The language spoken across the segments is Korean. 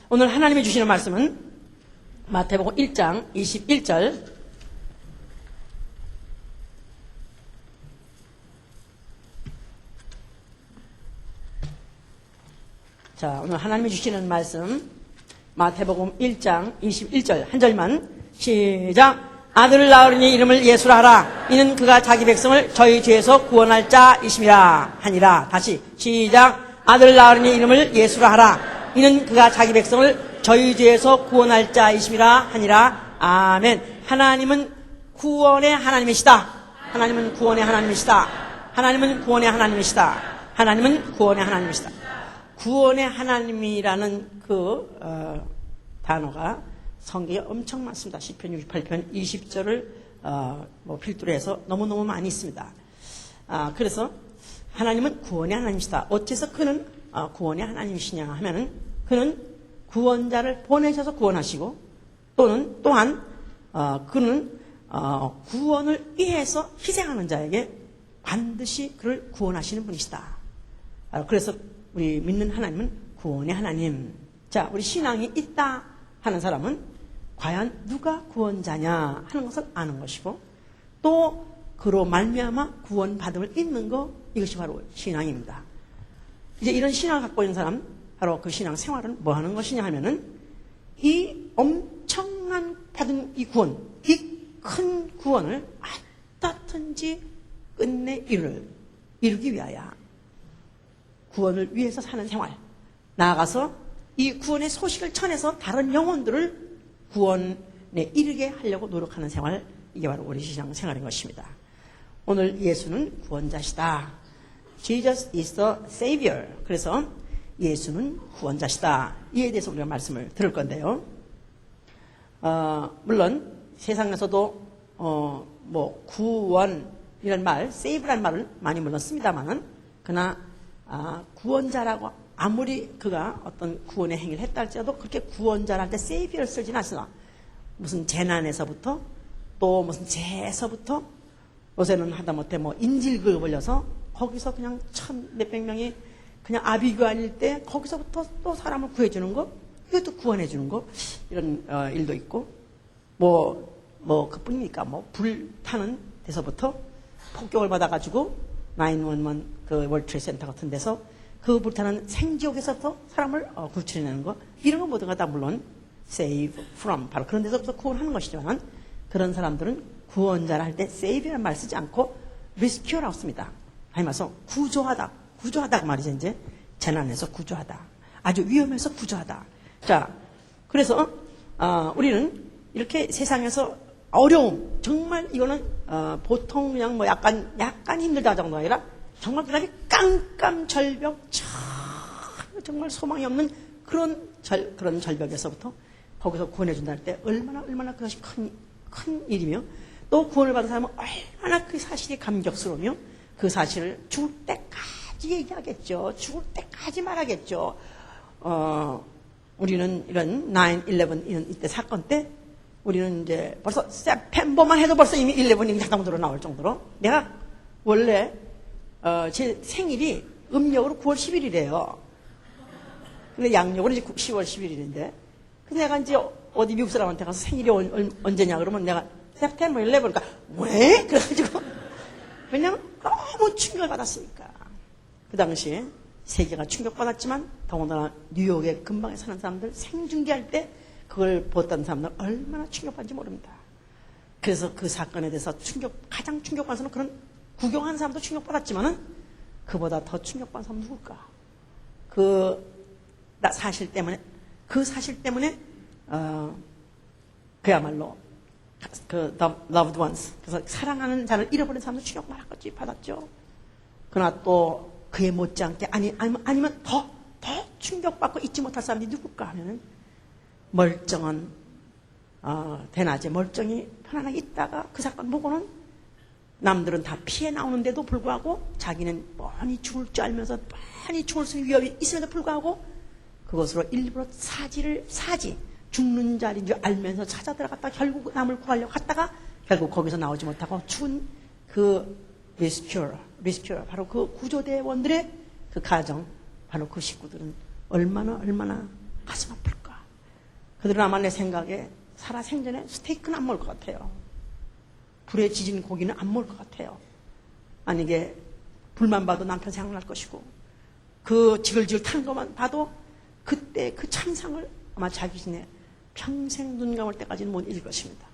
오늘 하나님이 주시는 말씀은 마태복음 1장 21절. 자, 오늘 하나님이 주시는 말씀 마태복음 1장 21절 한 절만 시작. 아들을 낳으리니 이름을 예수라 하라. 이는 그가 자기 백성을 저희 죄에서 구원할 자이심이라 하니라. 다시 시작. 아들을 낳으리니 이름을 예수라 하라. 이는 그가 자기 백성을 저희 죄에서 구원할 자이심이라 하니라. 아멘. 하나님은 구원의 하나님이시다. 하나님은 구원의 하나님이시다. 하나님은 구원의 하나님이시다. 하나님은 구원의 하나님이시다. 구원의 하나님이라는 단어가 성경에 엄청 많습니다. 시편 68편 20절을 필두로 해서 너무너무 많이 있습니다. 그래서 하나님은 구원의 하나님이시다. 어째서 그는 구원의 하나님이시냐 하면은 그는 구원자를 보내셔서 구원하시고 또한 그는 구원을 위해서 희생하는 자에게 반드시 그를 구원하시는 분이시다. 그래서 우리 믿는 하나님은 구원의 하나님. 자, 우리 신앙이 있다 하는 사람은 과연 누가 구원자냐 하는 것을 아는 것이고 또 그로 말미암아 구원받음을 잊는 것, 이것이 바로 신앙입니다. 이제 이런 신앙을 갖고 있는 사람, 바로 그 신앙 생활은 뭐 하는 것이냐 하면은 이 엄청난 받은 이 구원, 이 큰 구원을 어떻든지 끝내 이루기 위하여 구원을 위해서 사는 생활, 나아가서 이 구원의 소식을 전해서 다른 영혼들을 구원에 이르게 하려고 노력하는 생활, 이게 바로 우리 신앙 생활인 것입니다. 오늘 예수는 구원자시다. Jesus is the Savior. 그래서 예수는 구원자시다. 이에 대해서 우리가 말씀을 들을 건데요. 물론 세상에서도 구원이라는 말, save라는 말을 많이 물론 씁니다만은 그러나 구원자라고 아무리 그가 어떤 구원의 행위를 했다 할지라도 그렇게 구원자를 할 때 savior를 쓰진 않습니다. 무슨 재난에서부터 또 무슨 재에서부터 요새는 하다못해 인질극을 벌려서 거기서 그냥 몇백 명이 그냥 아비규환일 때 거기서부터 또 사람을 구해주는 거, 이것도 구원해주는 거, 이런 일도 있고 그뿐입니까? 불타는 데서부터 폭격을 받아가지고 911 그 월트레이드 센터 같은 데서 그 불타는 생지옥에서부터 사람을 구출해내는 거, 이런 거 모두가 다 물론 save from, 바로 그런 데서부터 구원하는 것이지만 그런 사람들은 구원자를 할 때 save라는 말 쓰지 않고 rescue라고 씁니다. 아니 말해서 구조하다 그 말이죠. 이제 재난에서 구조하다, 아주 위험해서 구조하다. 자, 그래서 우리는 이렇게 세상에서 어려움, 정말 이거는 보통 그냥 약간 힘들다 정도가 아니라 정말 그다음에 깜깜절벽, 정말 소망이 없는 그런 절벽에서부터 거기서 구원해준다 할 때 얼마나 그것이 큰 일이며, 또 구원을 받은 사람은 얼마나 그 사실이 감격스러우며 그 사실을 죽을 때까지 얘기하겠죠. 죽을 때까지 말하겠죠. 우리는 이런 9/11 이때 사건 때 우리는 이제 벌써 세프템버만 해도 벌써 이미 11이 자동으로 나올 정도로, 내가 원래 제 생일이 음력으로 9월 10일이래요. 근데 양력으로 이제 10월 11일인데, 근데 내가 이제 어디 미국 사람한테 가서 생일이 언제냐 그러면 내가 세프템버 11, 그러니까 왜? 그래가지고 왜냐면 너무 충격을 받았으니까. 그 당시에 세계가 충격받았지만 더군다나 뉴욕의 근방에 사는 사람들 생중계할 때 그걸 보던 사람들 얼마나 충격받는지 모릅니다. 그래서 그 사건에 대해서 가장 충격받은 사람은 그런 구경한 사람도 충격받았지만은 그보다 더 충격받은 사람은 누굴까? 그 사실 때문에 그야말로 그 loved ones, 그래서 사랑하는 자를 잃어버린 사람도 충격받았죠. 그러나 또 그에 못지않게 아니면 더 충격받고 잊지 못할 사람이 누굴까 하면은 멀쩡한 대낮에 멀쩡히 편안하게 있다가 그 사건 보고는 남들은 다 피해 나오는데도 불구하고 자기는 뻔히 죽을 줄 알면서 뻔히 죽을 수 있는 위협이 있음에도 불구하고 그것으로 일부러 죽는 자리인 줄 알면서 찾아 들어갔다가 결국 남을 구하려고 갔다가 결국 거기서 나오지 못하고 죽은 그 리스큐어, 바로 그 구조대원들의 그 가정, 바로 그 식구들은 얼마나 가슴 아플까. 그들은 아마 내 생각에 살아생전에 스테이크는 안 먹을 것 같아요. 불에 지진 고기는 안 먹을 것 같아요. 만약에 불만 봐도 남편 생각날 것이고 그 지글지글 타는 것만 봐도 그때 그 참상을 아마 자기 자신의 평생 눈 감을 때까지는 못 잊을 것입니다.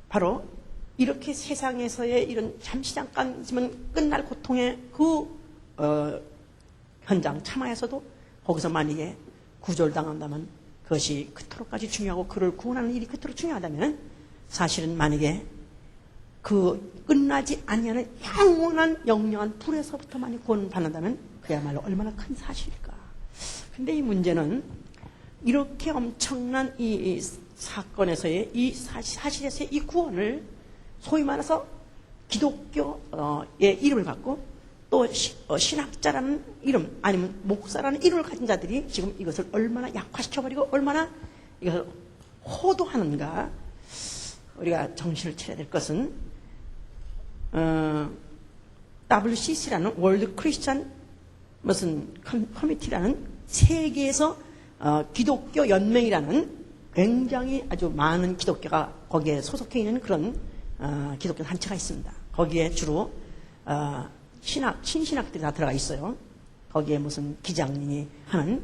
바로 이렇게 세상에서의 이런 잠시 잠깐이지만 끝날 고통의 그 현장 참화에서도 거기서 만약에 구절당한다면 그것이 그토록까지 중요하고 그를 구원하는 일이 그토록 중요하다면 사실은 만약에 그 끝나지 아니하는 영원한 영영한 불에서부터만이 구원받는다면 그야말로 얼마나 큰 사실일까. 근데 이 문제는 이렇게 엄청난 이 사건에서의 이 사실에서의 이 구원을 소위 말해서 기독교의 이름을 갖고 또 신학자라는 이름 아니면 목사라는 이름을 가진 자들이 지금 이것을 얼마나 약화시켜버리고 얼마나 이것을 호도하는가. 우리가 정신을 차려야 될 것은 WCC라는 월드 크리스찬 무슨 커미티라는 세계에서 기독교 연맹이라는 굉장히 아주 많은 기독교가 거기에 소속해 있는 그런 기독교 단체가 있습니다. 거기에 주로 신신학들이 다 들어가 있어요. 거기에 무슨 기장님이 하는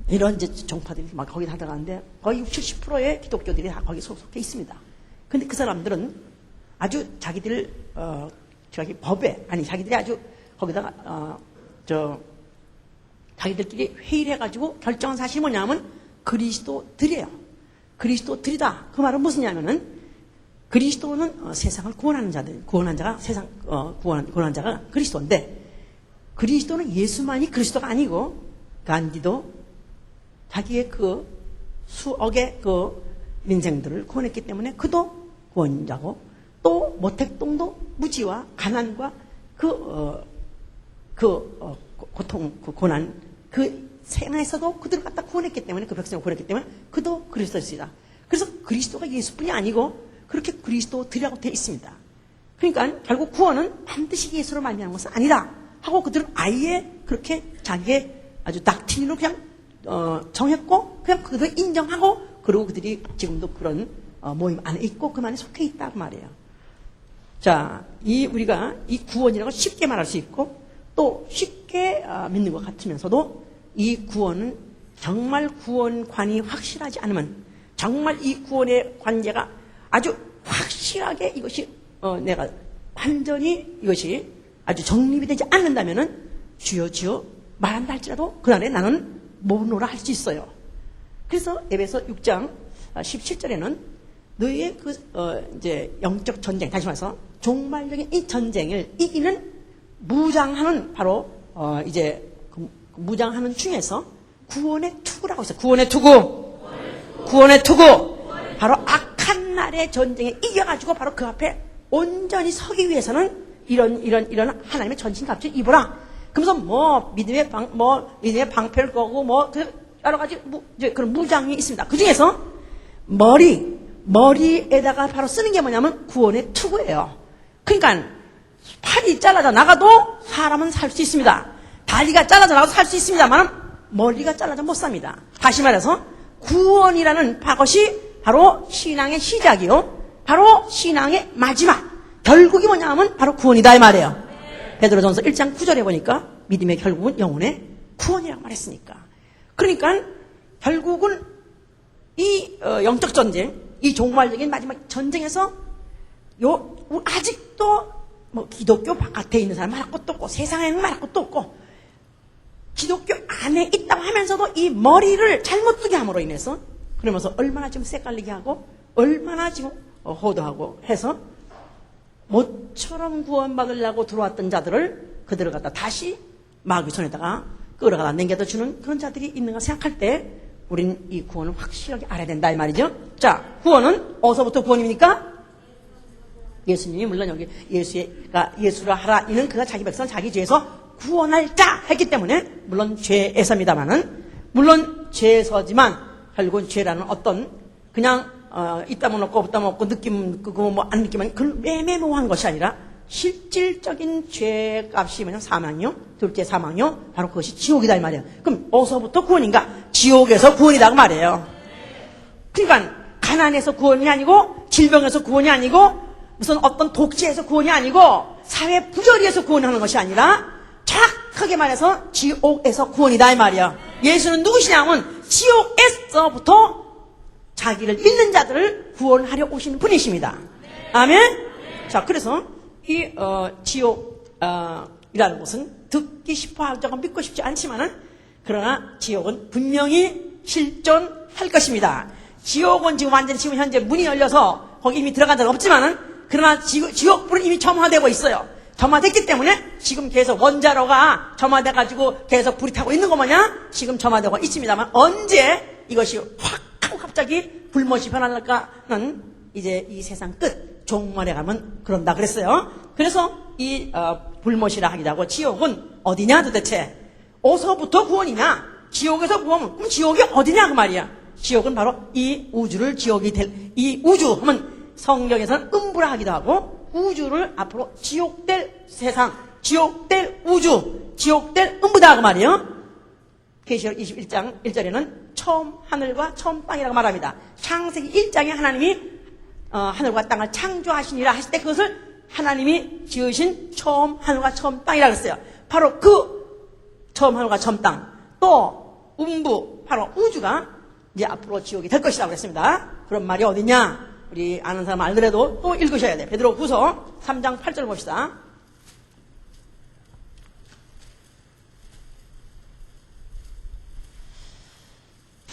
이런 이제 종파들이 막 거기 다 들어가는데 거의 60, 70%의 기독교들이 다 거기 소속해 있습니다. 근데 그 사람들은 아주 자기들 자기 법에 아니 자기들이 아주 거기다가 자기들끼리 회의를 해가지고 결정한 사실이 뭐냐면 그리스도들이에요. 그리스도들이다. 그 말은 무슨냐면은 그리스도는 세상을 구원하는 자들, 구원한 자가 세상 구원한 자가 그리스도인데 그리스도는 예수만이 그리스도가 아니고 간디도 자기의 그 수억의 그 민생들을 구원했기 때문에 그도 구원자고 또 모택동도 무지와 가난과 고통, 그 고난, 그 생에서도 그들을 갖다 구원했기 때문에 그 백성을 구원했기 때문에 그도 그리스도이다. 그래서 그리스도가 예수뿐이 아니고 그렇게 그리스도들이라고 되어 있습니다. 그러니까 결국 구원은 반드시 예수로 말미암은 것은 아니다 하고 그들은 아예 그렇게 자기의 아주 닥트린으로 그냥 정했고 그냥 그들을 인정하고 그리고 그들이 지금도 그런 모임 안에 있고 그 안에 속해 있다고 말이에요. 자, 우리가 이 구원이라고 쉽게 말할 수 있고 또 쉽게 믿는 것 같으면서도 이 구원은 정말 구원관이 확실하지 않으면 정말 이 구원의 관계가 아주 확실하게 이것이 내가 완전히 이것이 아주 정립이 되지 않는다면은 주여 주여 말한다 할지라도 그날에 나는 모노라 할 수 있어요. 그래서 에베소 6장 17절에는 너희의 이제 영적 전쟁, 다시 말해서 종말적인 이 전쟁을 이기는 무장하는 바로 이제 그 무장하는 중에서 구원의 투구라고 있어요. 구원의 투구. 바로 악한 날의 전쟁에 이겨가지고 바로 그 앞에 온전히 서기 위해서는 이런 하나님의 전신갑주를 입어라. 그러면서 믿음의 방패를 꺼고 여러 가지 그런 무장이 있습니다. 그 중에서 머리에다가 바로 쓰는 게 뭐냐면 구원의 투구예요. 그러니까 팔이 잘라져 나가도 사람은 살 수 있습니다. 다리가 잘라져 나가도 살 수 있습니다만 머리가 잘라져 못 삽니다. 다시 말해서 구원이라는 것이 바로 신앙의 시작이요. 바로 신앙의 마지막. 결국이 뭐냐면 바로 구원이다 이 말이에요. 베드로전서 1장 9절에 보니까 믿음의 결국은 영혼의 구원이라고 말했으니까. 그러니까 결국은 이 영적 전쟁, 이 종말적인 마지막 전쟁에서 아직도 기독교 바깥에 있는 사람 말할 것도 없고 세상에는 말할 것도 없고 기독교 안에 있다고 하면서도 이 머리를 잘못 두게 함으로 인해서 그러면서 얼마나 지금 헷갈리게 하고 얼마나 지금 호도하고 해서 모처럼 구원받으려고 들어왔던 자들을 그들을 갖다 다시 마귀 손에다가 끌어가다 남겨다 주는 그런 자들이 있는가 생각할 때 우린 이 구원을 확실하게 알아야 된다 이 말이죠. 자, 구원은 어디서부터 구원입니까? 예수님이 물론 여기 예수라 하라 이는 그가 자기 백성 자기 죄에서 구원할 자 했기 때문에 물론 죄에서입니다만은 물론 죄에서지만 결국은 죄라는 어떤 그냥 있다면 없고 없다면 없고 느낌 그거 안 느끼면 그런 애매모호한 것이 아니라 실질적인 죄값이 뭐냐? 사망이요. 둘째 사망이요. 바로 그것이 지옥이다 이 말이에요. 그럼 어디서부터 구원인가? 지옥에서 구원이다 그 말이에요. 그러니까 가난에서 구원이 아니고 질병에서 구원이 아니고 무슨 어떤 독재에서 구원이 아니고 사회 부조리에서 구원하는 것이 아니라 정확하게 말해서 지옥에서 구원이다 이 말이에요. 예수는 누구시냐면 지옥에서부터 자기를 믿는 자들을 구원하려 오신 분이십니다. 아멘. 자, 그래서 이 지옥이라는 것은 듣기 싶어하고 믿고 싶지 않지만은 그러나 지옥은 분명히 실존할 것입니다. 지옥은 지금 완전히 지금 현재 문이 열려서 거기 이미 들어간 적은 없지만은 그러나 지옥불은 이미 점화되고 있어요. 점화됐기 때문에 지금 계속 원자로가 점화돼가지고 계속 불이 타고 있는 거 뭐냐? 지금 점화되고 있습니다만 언제 이것이 확 하고 갑자기 불못이 변할까는 이제 이 세상 끝 종말에 가면 그런다 그랬어요. 그래서 이 불못이라 하기도 하고 지옥은 어디냐 도대체? 어디서부터 구원이냐? 지옥에서 구원은 그럼 지옥이 어디냐 그 말이야. 지옥은 바로 이 우주를 지옥이 될 이 우주 하면 성경에서는 음부라 하기도 하고 우주를 앞으로 지옥될 세상, 지옥될 우주, 지옥될 음부다 그 말이에요. 계시록 21장 1절에는 처음 하늘과 처음 땅이라고 말합니다. 창세기 1장에 하나님이 하늘과 땅을 창조하시니라 하실 때 그것을 하나님이 지으신 처음 하늘과 처음 땅이라고 했어요. 바로 그 처음 하늘과 처음 땅, 또 음부, 바로 우주가 이제 앞으로 지옥이 될 것이라고 했습니다. 그런 말이 어디냐? 우리 아는 사람 알더라도 또 읽으셔야 돼. 베드로후서 3장 8절 봅시다.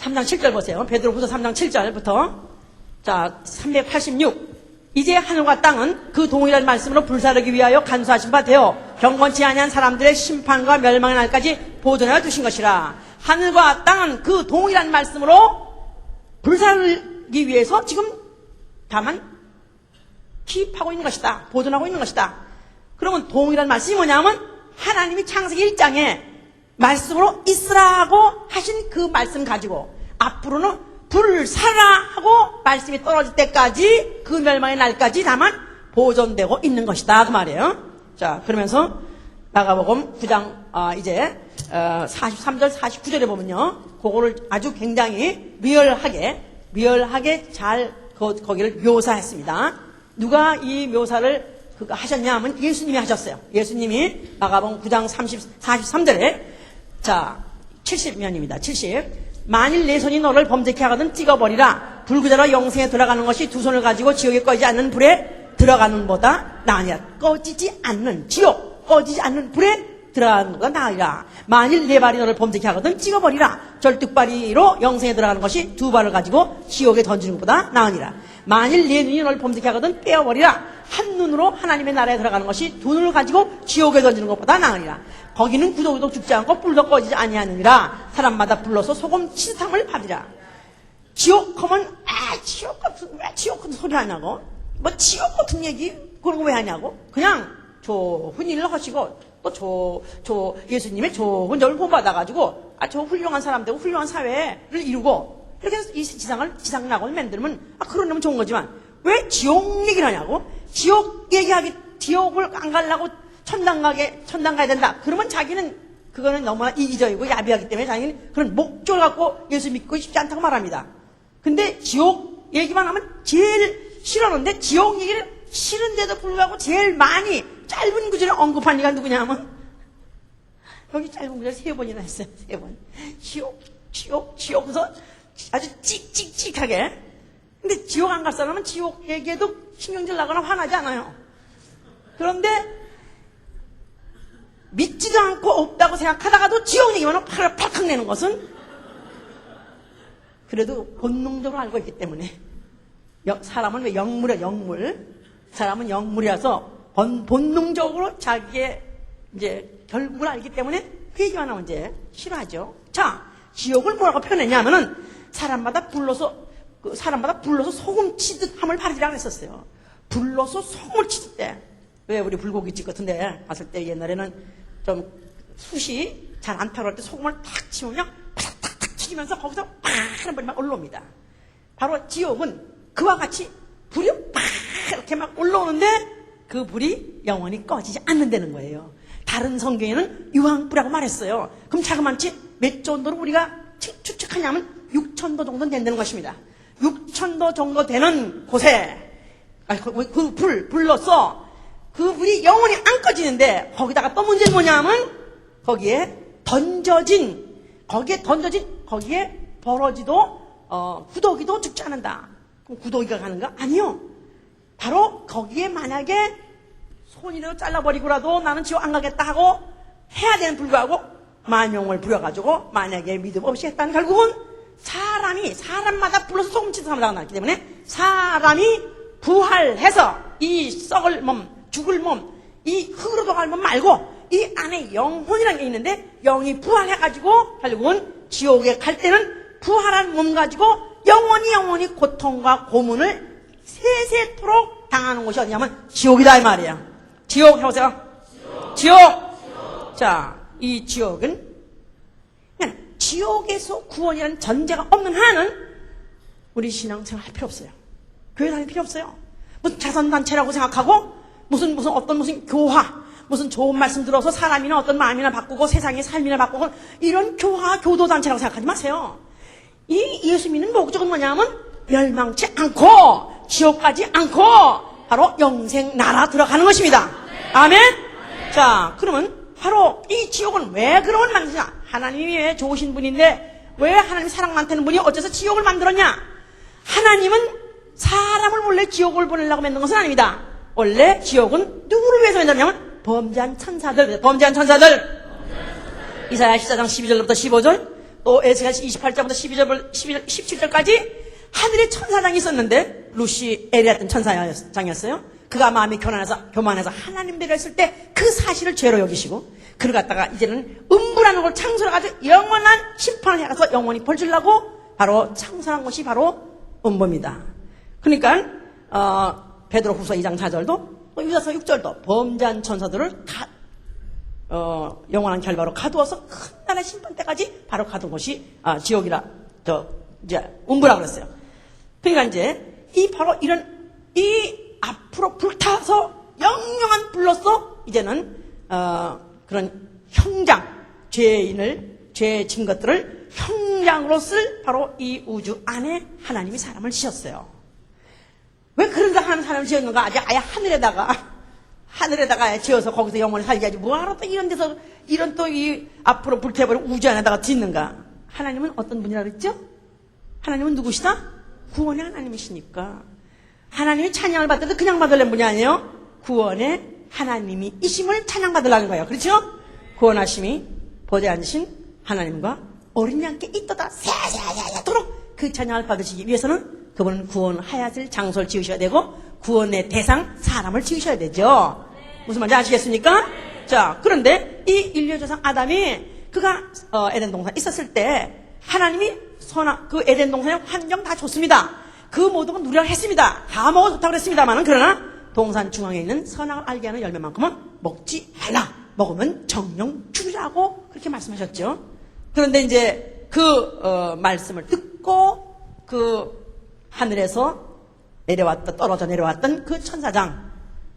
(3장 7절) 보세요. 베드로후서 3장 7절부터 자 386. 이제 하늘과 땅은 그 동일한 말씀으로 불사르기 위하여 간수하신 바 되어 경건치 아니한 사람들의 심판과 멸망의 날까지 보존하여 두신 것이라. 하늘과 땅은 그 동일한 말씀으로 불사르기 위해서 지금 다만 킵하고 있는 것이다. 보존하고 있는 것이다. 그러면 동일한 말씀이 뭐냐면 하나님이 창세기 1장에 말씀으로 있으라고 하신 그 말씀 가지고 앞으로는 불을 사라 하고 말씀이 떨어질 때까지 그 멸망의 날까지 다만 보존되고 있는 것이다 그 말이에요. 자, 그러면서 마가복음 9장 이제 43절 49절에 보면요, 그거를 아주 굉장히 리얼하게 잘 거기를 묘사했습니다. 누가 이 묘사를 하셨냐 하면 예수님이 하셨어요. 예수님이 마가복음 9장 43절에 자 70면입니다. 70. 만일 내 손이 너를 범죄케 하거든 찍어버리라. 불구자로 영생에 들어가는 것이 두 손을 가지고 지옥에 꺼지지 않는 불에 들어가는 보다 나으니라. 꺼지지 않는 지옥, 꺼지지 않는 불에 들어가는 것보다 나으리라. 만일 내 발이 너를 범죄케 하거든 찍어버리라. 절뚝발이로 영생에 들어가는 것이 두 발을 가지고 지옥에 던지는 것보다 나으니라. 만일 내 눈이 너를 범죄케 하거든 빼어버리라. 한 눈으로 하나님의 나라에 들어가는 것이 두 눈을 가지고 지옥에 던지는 것보다 나으니라. 거기는 구더구덕 죽지 않고 불도 꺼지지 아니하느니라. 사람마다 불러서 소금 치듯함을 받으라. 지옥 하면 지옥 같은 소리 하냐고, 뭐 지옥 같은 얘기 그런 거 왜 하냐고. 그냥 좋은 일을 하시고 또 예수님의 좋은 점을 본받아가지고 저 훌륭한 사람 되고 훌륭한 사회를 이루고 이렇게 해서 이 지상 낙원을 만들면 그런 놈은 좋은 거지만 왜 지옥 얘기를 하냐고. 지옥을 안 가려고 천당 가야 된다. 그러면 자기는 그거는 너무나 이기적이고 야비하기 때문에 자기는 그런 목적을 갖고 예수 믿고 싶지 않다고 말합니다. 근데 지옥 얘기만 하면 제일 싫어하는데 지옥 얘기를 싫은데도 불구하고 제일 많이 짧은 구절에 언급한 이가 누구냐 하면 여기 짧은 구절 3번이나 했어요. 3번. 지옥. 그래서 아주 찍찍찍하게. 근데 지옥 안 갈 사람은 지옥 얘기해도 신경질 나거나 화나지 않아요. 그런데 믿지도 않고 없다고 생각하다가도 지옥 얘기만 팔을 팍팍 내는 것은 그래도 본능적으로 알고 있기 때문에. 사람은 왜 영물이야, 영물. 사람은 영물이라서 본능적으로 자기의 이제 결국을 알기 때문에 그 얘기만 하면 이제 싫어하죠. 자, 지옥을 뭐라고 표현했냐면은 사람마다 불러서 소금 치듯 함을 바르리라고 했었어요. 불러서 소금을 치듯 때. 왜 우리 불고기집 같은데 갔을 때 옛날에는 좀 숯이 잘 안 타고 할 때 소금을 탁 치우면 탁탁탁 튀기면서 거기서 팍 하는 불이 막 올라옵니다. 바로 지옥은 그와 같이 불이 팍 이렇게 막 올라오는데 그 불이 영원히 꺼지지 않는다는 거예요. 다른 성경에는 유황불이라고 말했어요. 그럼 자그마치 몇 정도로 우리가 추측하냐면 6,000도 정도 된다는 것입니다. 6,000도 정도 되는 곳에 그 불로서 그 불이 영원히 안 꺼지는데 거기다가 또 문제는 뭐냐면 거기에 벌어지도 구더기도 죽지 않는다. 그럼 구더기가 가는가? 아니요. 바로 거기에 만약에 손이라도 잘라버리고라도 나는 지옥 안 가겠다 하고 해야 되는 불구하고 만용을 부려가지고 만약에 믿음 없이 했다는 결국은 사람마다 불러서 소금치는 사람이 나기 때문에 사람이 부활해서 이 썩을 몸, 죽을 몸, 이 흙으로 돌아갈 몸 말고 이 안에 영혼이라는 게 있는데 영이 부활해가지고 결국은 지옥에 갈 때는 부활한 몸 가지고 영원히 고통과 고문을 세세토록 당하는 곳이 어디냐면 지옥이다 이 말이에요. 지옥 해보세요. 지옥. 자, 이 지옥은 그냥 지옥에서 구원이라는 전제가 없는 한은 우리 신앙생활 할 필요 없어요. 교회 다닐 필요 없어요. 무슨 자선단체라고 생각하고 무슨 교화, 무슨 좋은 말씀 들어서 사람이나 어떤 마음이나 바꾸고 세상의 삶이나 바꾸고 이런 교도단체라고 생각하지 마세요. 이 예수 믿는 목적은 뭐냐면 멸망치 않고 지옥 가지 않고 바로 영생 나라 들어가는 것입니다. 아멘? 자, 그러면 바로 이 지옥은 왜 그런 만드냐? 하나님이 왜 좋으신 분인데 왜 하나님 사랑 많다는 분이 어째서 지옥을 만들었냐? 하나님은 사람을 원래 지옥을 보내려고 만든 것은 아닙니다. 원래 지옥은 누구를 위해서 만들었냐면 범죄한 천사들. 이사야 14장 12절부터 15절 또 에스겔 28장부터 17절까지 하늘에 천사장이 있었는데 루시 엘이었던 천사장이었어요. 그가 마음이 교만해서 하나님 배려했을 때 그 사실을 죄로 여기시고 그를 갖다가 이제는 음부라는 걸 창설해가지고 영원한 심판을 해가서 영원히 벌 주려고 바로 창설한 것이 바로 음부입니다. 그러니까 베드로후서 2장 4절도 유다서 6절도 범죄한 천사들을 영원한 결과로 가두어서 큰 나라의 심판 때까지 바로 가둔 것이 지옥이라 이제 음부라 그랬어요. 그러니까 이제 바로 이 앞으로 불타서 영영한 불로서 이제는 그런 형장 죄에 진 것들을 형장으로 쓸 바로 이 우주 안에 하나님이 사람을 지었어요. 왜 그런 하는 사람을 지었는가? 아예 하늘에다가 지어서 거기서 영원히 살게 하지 뭐하러 또 이런 데서 이런 또 이 앞으로 불태버린 우주 안에다가 짓는가? 하나님은 어떤 분이라 그랬죠? 하나님은 누구시다? 구원의 하나님이시니까 하나님이 찬양을 받을 때 그냥 받으려는 분이 아니에요. 구원의 하나님이 이심을 찬양받으려는 거예요. 그렇죠? 구원하심이 보좌에 앉으신 하나님과 어린 양께 있도다 세세토록 그 찬양을 받으시기 위해서는 그분은 구원하야될 장소를 지으셔야 되고 구원의 대상 사람을 지으셔야 되죠. 무슨 말인지 아시겠습니까? 자, 그런데 이 인류 조상 아담이 그가 에덴 동산에 있었을 때 하나님이 그 에덴 동산의 환경 다 좋습니다. 그 모든 건 누리라고 했습니다. 다 먹어도 좋다고 그랬습니다만 그러나 동산 중앙에 있는 선악을 알게 하는 열매만큼은 먹지 말라. 먹으면 정령 죽이라고 그렇게 말씀하셨죠. 그런데 이제 그 말씀을 듣고 그 하늘에서 떨어져 내려왔던 그 천사장,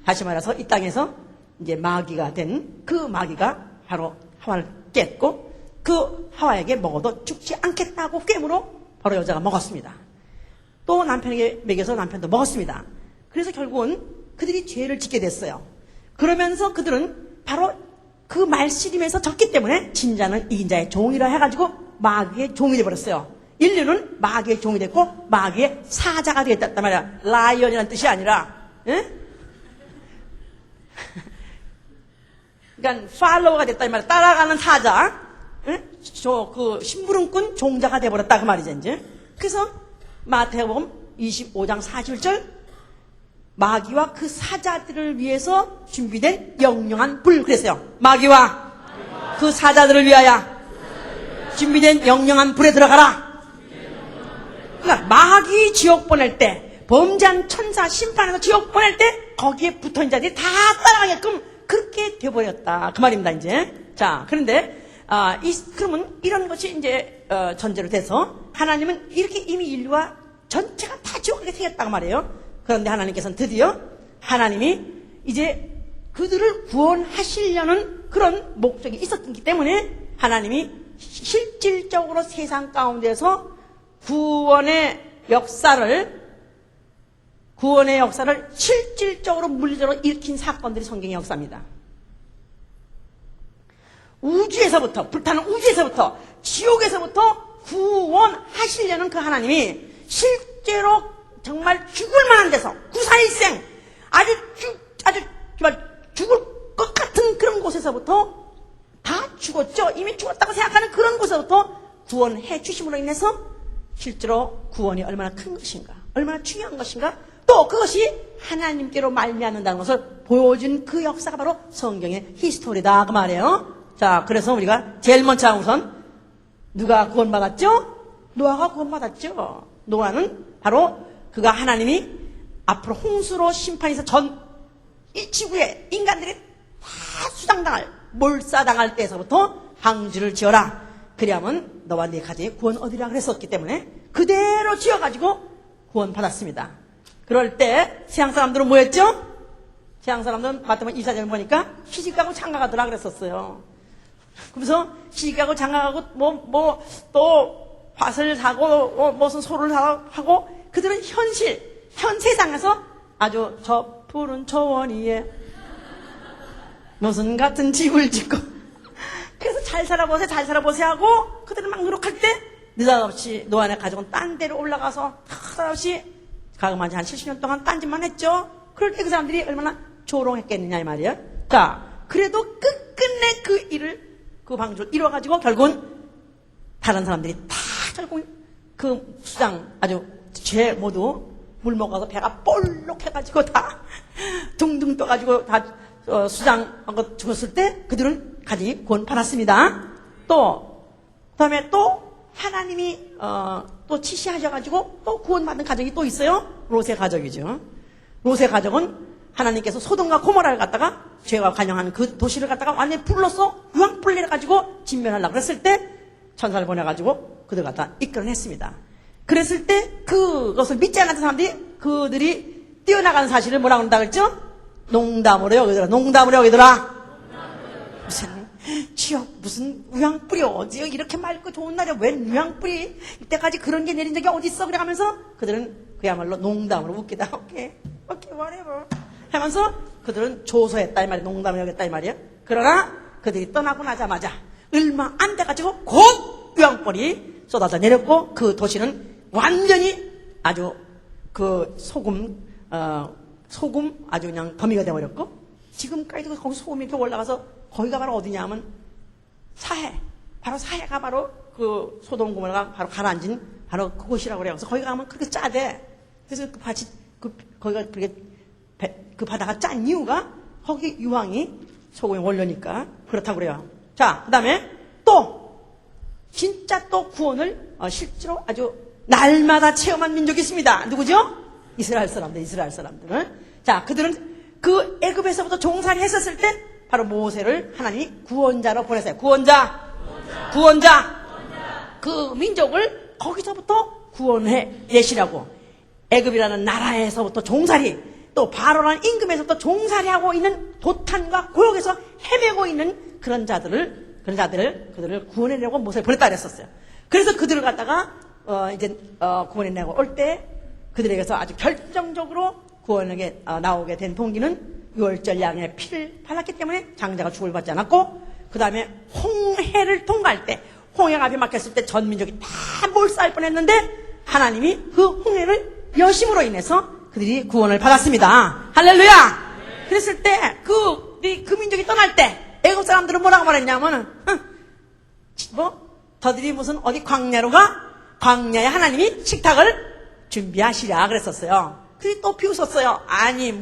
다시 말해서 이 땅에서 이제 마귀가 된 그 마귀가 바로 하와를 깼고 그 하와에게 먹어도 죽지 않겠다고 꿰물어 바로 여자가 먹었습니다. 또 남편에게 먹여서 남편도 먹었습니다. 그래서 결국은 그들이 죄를 짓게 됐어요. 그러면서 그들은 바로 그 말씨름에서 졌기 때문에 진자는 이긴 자의 종이라 해가지고 마귀의 종이 되어버렸어요. 인류는 마귀의 종이 됐고 마귀의 사자가 되겠단 말이야. 라이언이라는 뜻이 아니라 그러니까 팔로워가 됐단 말이야. 따라가는 사자. 그 심부름꾼 종자가 되어버렸다 그 말이죠 이제. 그래서 마태복음 25장 41절 마귀와 그 사자들을 위해서 준비된 영영한 불 그랬어요. 마귀와 그 사자들을 위하여 준비된 영영한 불에 들어가라. 그러니까 마귀 지옥 보낼 때 범죄한 천사 심판해서 지옥 보낼 때 거기에 붙어있는 자들이 다 따라가게끔 그렇게 돼버렸다 그 말입니다 이제. 자, 그런데 그러면 이런 것이 이제 전제로 돼서 하나님은 이렇게 이미 인류와 전체가 다 지옥에 생겼다고 말이에요. 그런데 하나님께서는 드디어 하나님이 이제 그들을 구원하시려는 그런 목적이 있었기 때문에 하나님이 실질적으로 세상 가운데서 구원의 역사를 실질적으로 물리적으로 일으킨 사건들이 성경의 역사입니다. 우주에서부터, 불타는 우주에서부터, 지옥에서부터 구원하시려는 그 하나님이 실제로 정말 죽을 만한 데서, 구사일생, 정말 죽을 것 같은 그런 곳에서부터 다 죽었죠. 이미 죽었다고 생각하는 그런 곳에서부터 구원해 주심으로 인해서 실제로 구원이 얼마나 큰 것인가, 얼마나 중요한 것인가, 또 그것이 하나님께로 말미암는다는 것을 보여준 그 역사가 바로 성경의 히스토리다 그 말이에요. 자, 그래서 우리가 제일 먼저 우선 누가 구원받았죠? 노아가 구원받았죠. 노아는 바로 그가 하나님이 앞으로 홍수로 심판해서 이 지구에 인간들이 다 수장당할, 몰사당할 때에서부터 방주를 지어라. 그리하면 너와 네 가정의 구원 얻으리라 그랬었기 때문에 그대로 지어가지고 구원받았습니다. 그럴 때 세상 사람들은 뭐였죠? 세상 사람들은 마태복음 24절 보니까 시집가고 장가가더라 그랬었어요. 그래서 시집가고 장가가고 또 밭을 사고 무슨 소를 하고 그들은 현 세상에서 아주 저 푸른 초원 위에 무슨 같은 집을 짓고 그래서 잘 살아보세요 하고 그들은 막 노력할 때 느닷없이 노아의 가족은 딴 데로 올라가서 느닷없이 가끔한 한 70년 동안 딴 짓만 했죠. 그럴 때 그 사람들이 얼마나 조롱했겠느냐 이 말이에요. 자, 그래도 끝끝내 그 방주를 이뤄가지고 결국은 다른 사람들이 다 결국 그 수장 아주 죄 모두 물 먹어서 배가 볼록해가지고 다 둥둥 떠가지고 다 수장하고 죽었을 때 그들은 가지 구원받았습니다. 그다음에 또 하나님이 또 치시하셔가지고 또 구원받은 가정이 또 있어요. 롯의 가족이죠. 롯의 가족은 하나님께서 소돔과 고모라를 갖다가 죄가 관영한 그 도시를 갖다가 완전히 불로써 유황불 내려가지고 진멸하려고 그랬을 때 천사를 보내가지고 그들 갖다 이끌어냈습니다. 그랬을 때 그것을 믿지 않았던 사람들이 그들이 뛰어나가는 사실을 뭐라고 한다 그랬죠? 농담으로 여기더라. 무슨 유황불이 어디요? 이렇게 맑고 좋은 날에 웬 유황불이 이때까지 그런 게 내린 적이 어디 있어? 그래 하면서 그들은 그야말로 농담으로 웃기다. 오케이 whatever 하면서 그들은 조소했다 이 말이야. 농담을 여겼다 이 말이야. 그러나 그들이 떠나고 나자마자 얼마 안 돼가지고 곧 유황불이 쏟아져 내렸고 그 도시는 완전히 아주 그 소금 아주 그냥 더미가 되어버렸고 지금까지도 거기 소금이 이렇게 올라가서 거기가 바로 어디냐 하면 사해가 바로 그 소돔 고모라가 바로 가라앉은 바로 그곳이라고 그래요. 그래서 거기 가면 그렇게 짜대. 그래서 그 밭이 거기가 그렇게 그 바다가 짠 이유가 거기 유황이 소금의 원료니까 그렇다고 그래요. 자, 그다음에 또 진짜 또 구원을 실제로 아주 날마다 체험한 민족이 있습니다. 누구죠? 이스라엘 사람들은. 자, 그들은 그 애굽에서부터 종살이 했었을 때 바로 모세를 하나님이 구원자로 보냈어요. 구원자. 그 민족을 거기서부터 구원해 내시라고. 애굽이라는 나라에서부터 종살이, 또 바로라는 임금에서부터 종살이하고 있는 도탄과 고역에서 헤매고 있는 그들을 구원해내고 모세를 보냈다 그랬었어요. 그래서 그들을 갖다가 구원해내고 올 때 그들에게서 아주 결정적으로 구원에게 나오게 된 동기는 유월절 양의 피를 발랐기 때문에 장자가 죽을 받지 않았고, 그 다음에 홍해를 통과할 때 홍해가 앞에 막혔을 때 전 민족이 다 몰살 뻔했는데 하나님이 그 홍해를 여심으로 인해서 그들이 구원을 받았습니다. 할렐루야. 그랬을 때 그 민족이 떠날 때 애국 사람들은 뭐라고 말했냐면은 저들이 무슨 어디 광야로 가? 광야에 하나님이 식탁을 준비하시라 그랬었어요. 그들이 또 비웃었어요. 아니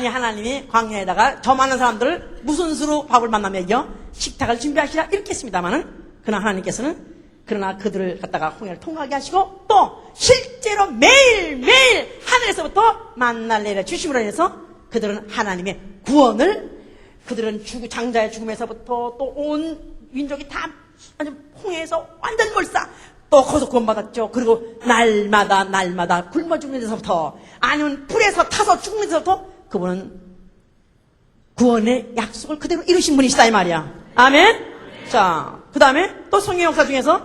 하나님이 광야에다가 저 많은 사람들을 무슨 수로 밥을 만나면요 식탁을 준비하시라 이렇게 했습니다만은, 그러나 하나님께서는 그들을 갖다가 홍해를 통과하게 하시고 또 실제로 매일매일 하늘에서부터 만나를 내려 주심으로 인해서 그들은 하나님의 구원을, 그들은 장자의 죽음에서부터 또 온 민족이 다 홍해에서 완전 몰사 또 거기서 구원받았죠. 그리고 날마다 굶어 죽는 데서부터 아니면 불에서 타서 죽는 데서부터 그분은 구원의 약속을 그대로 이루신 분이시다 이 말이야. 아멘. 자, 그 다음에 또 성경 역사 중에서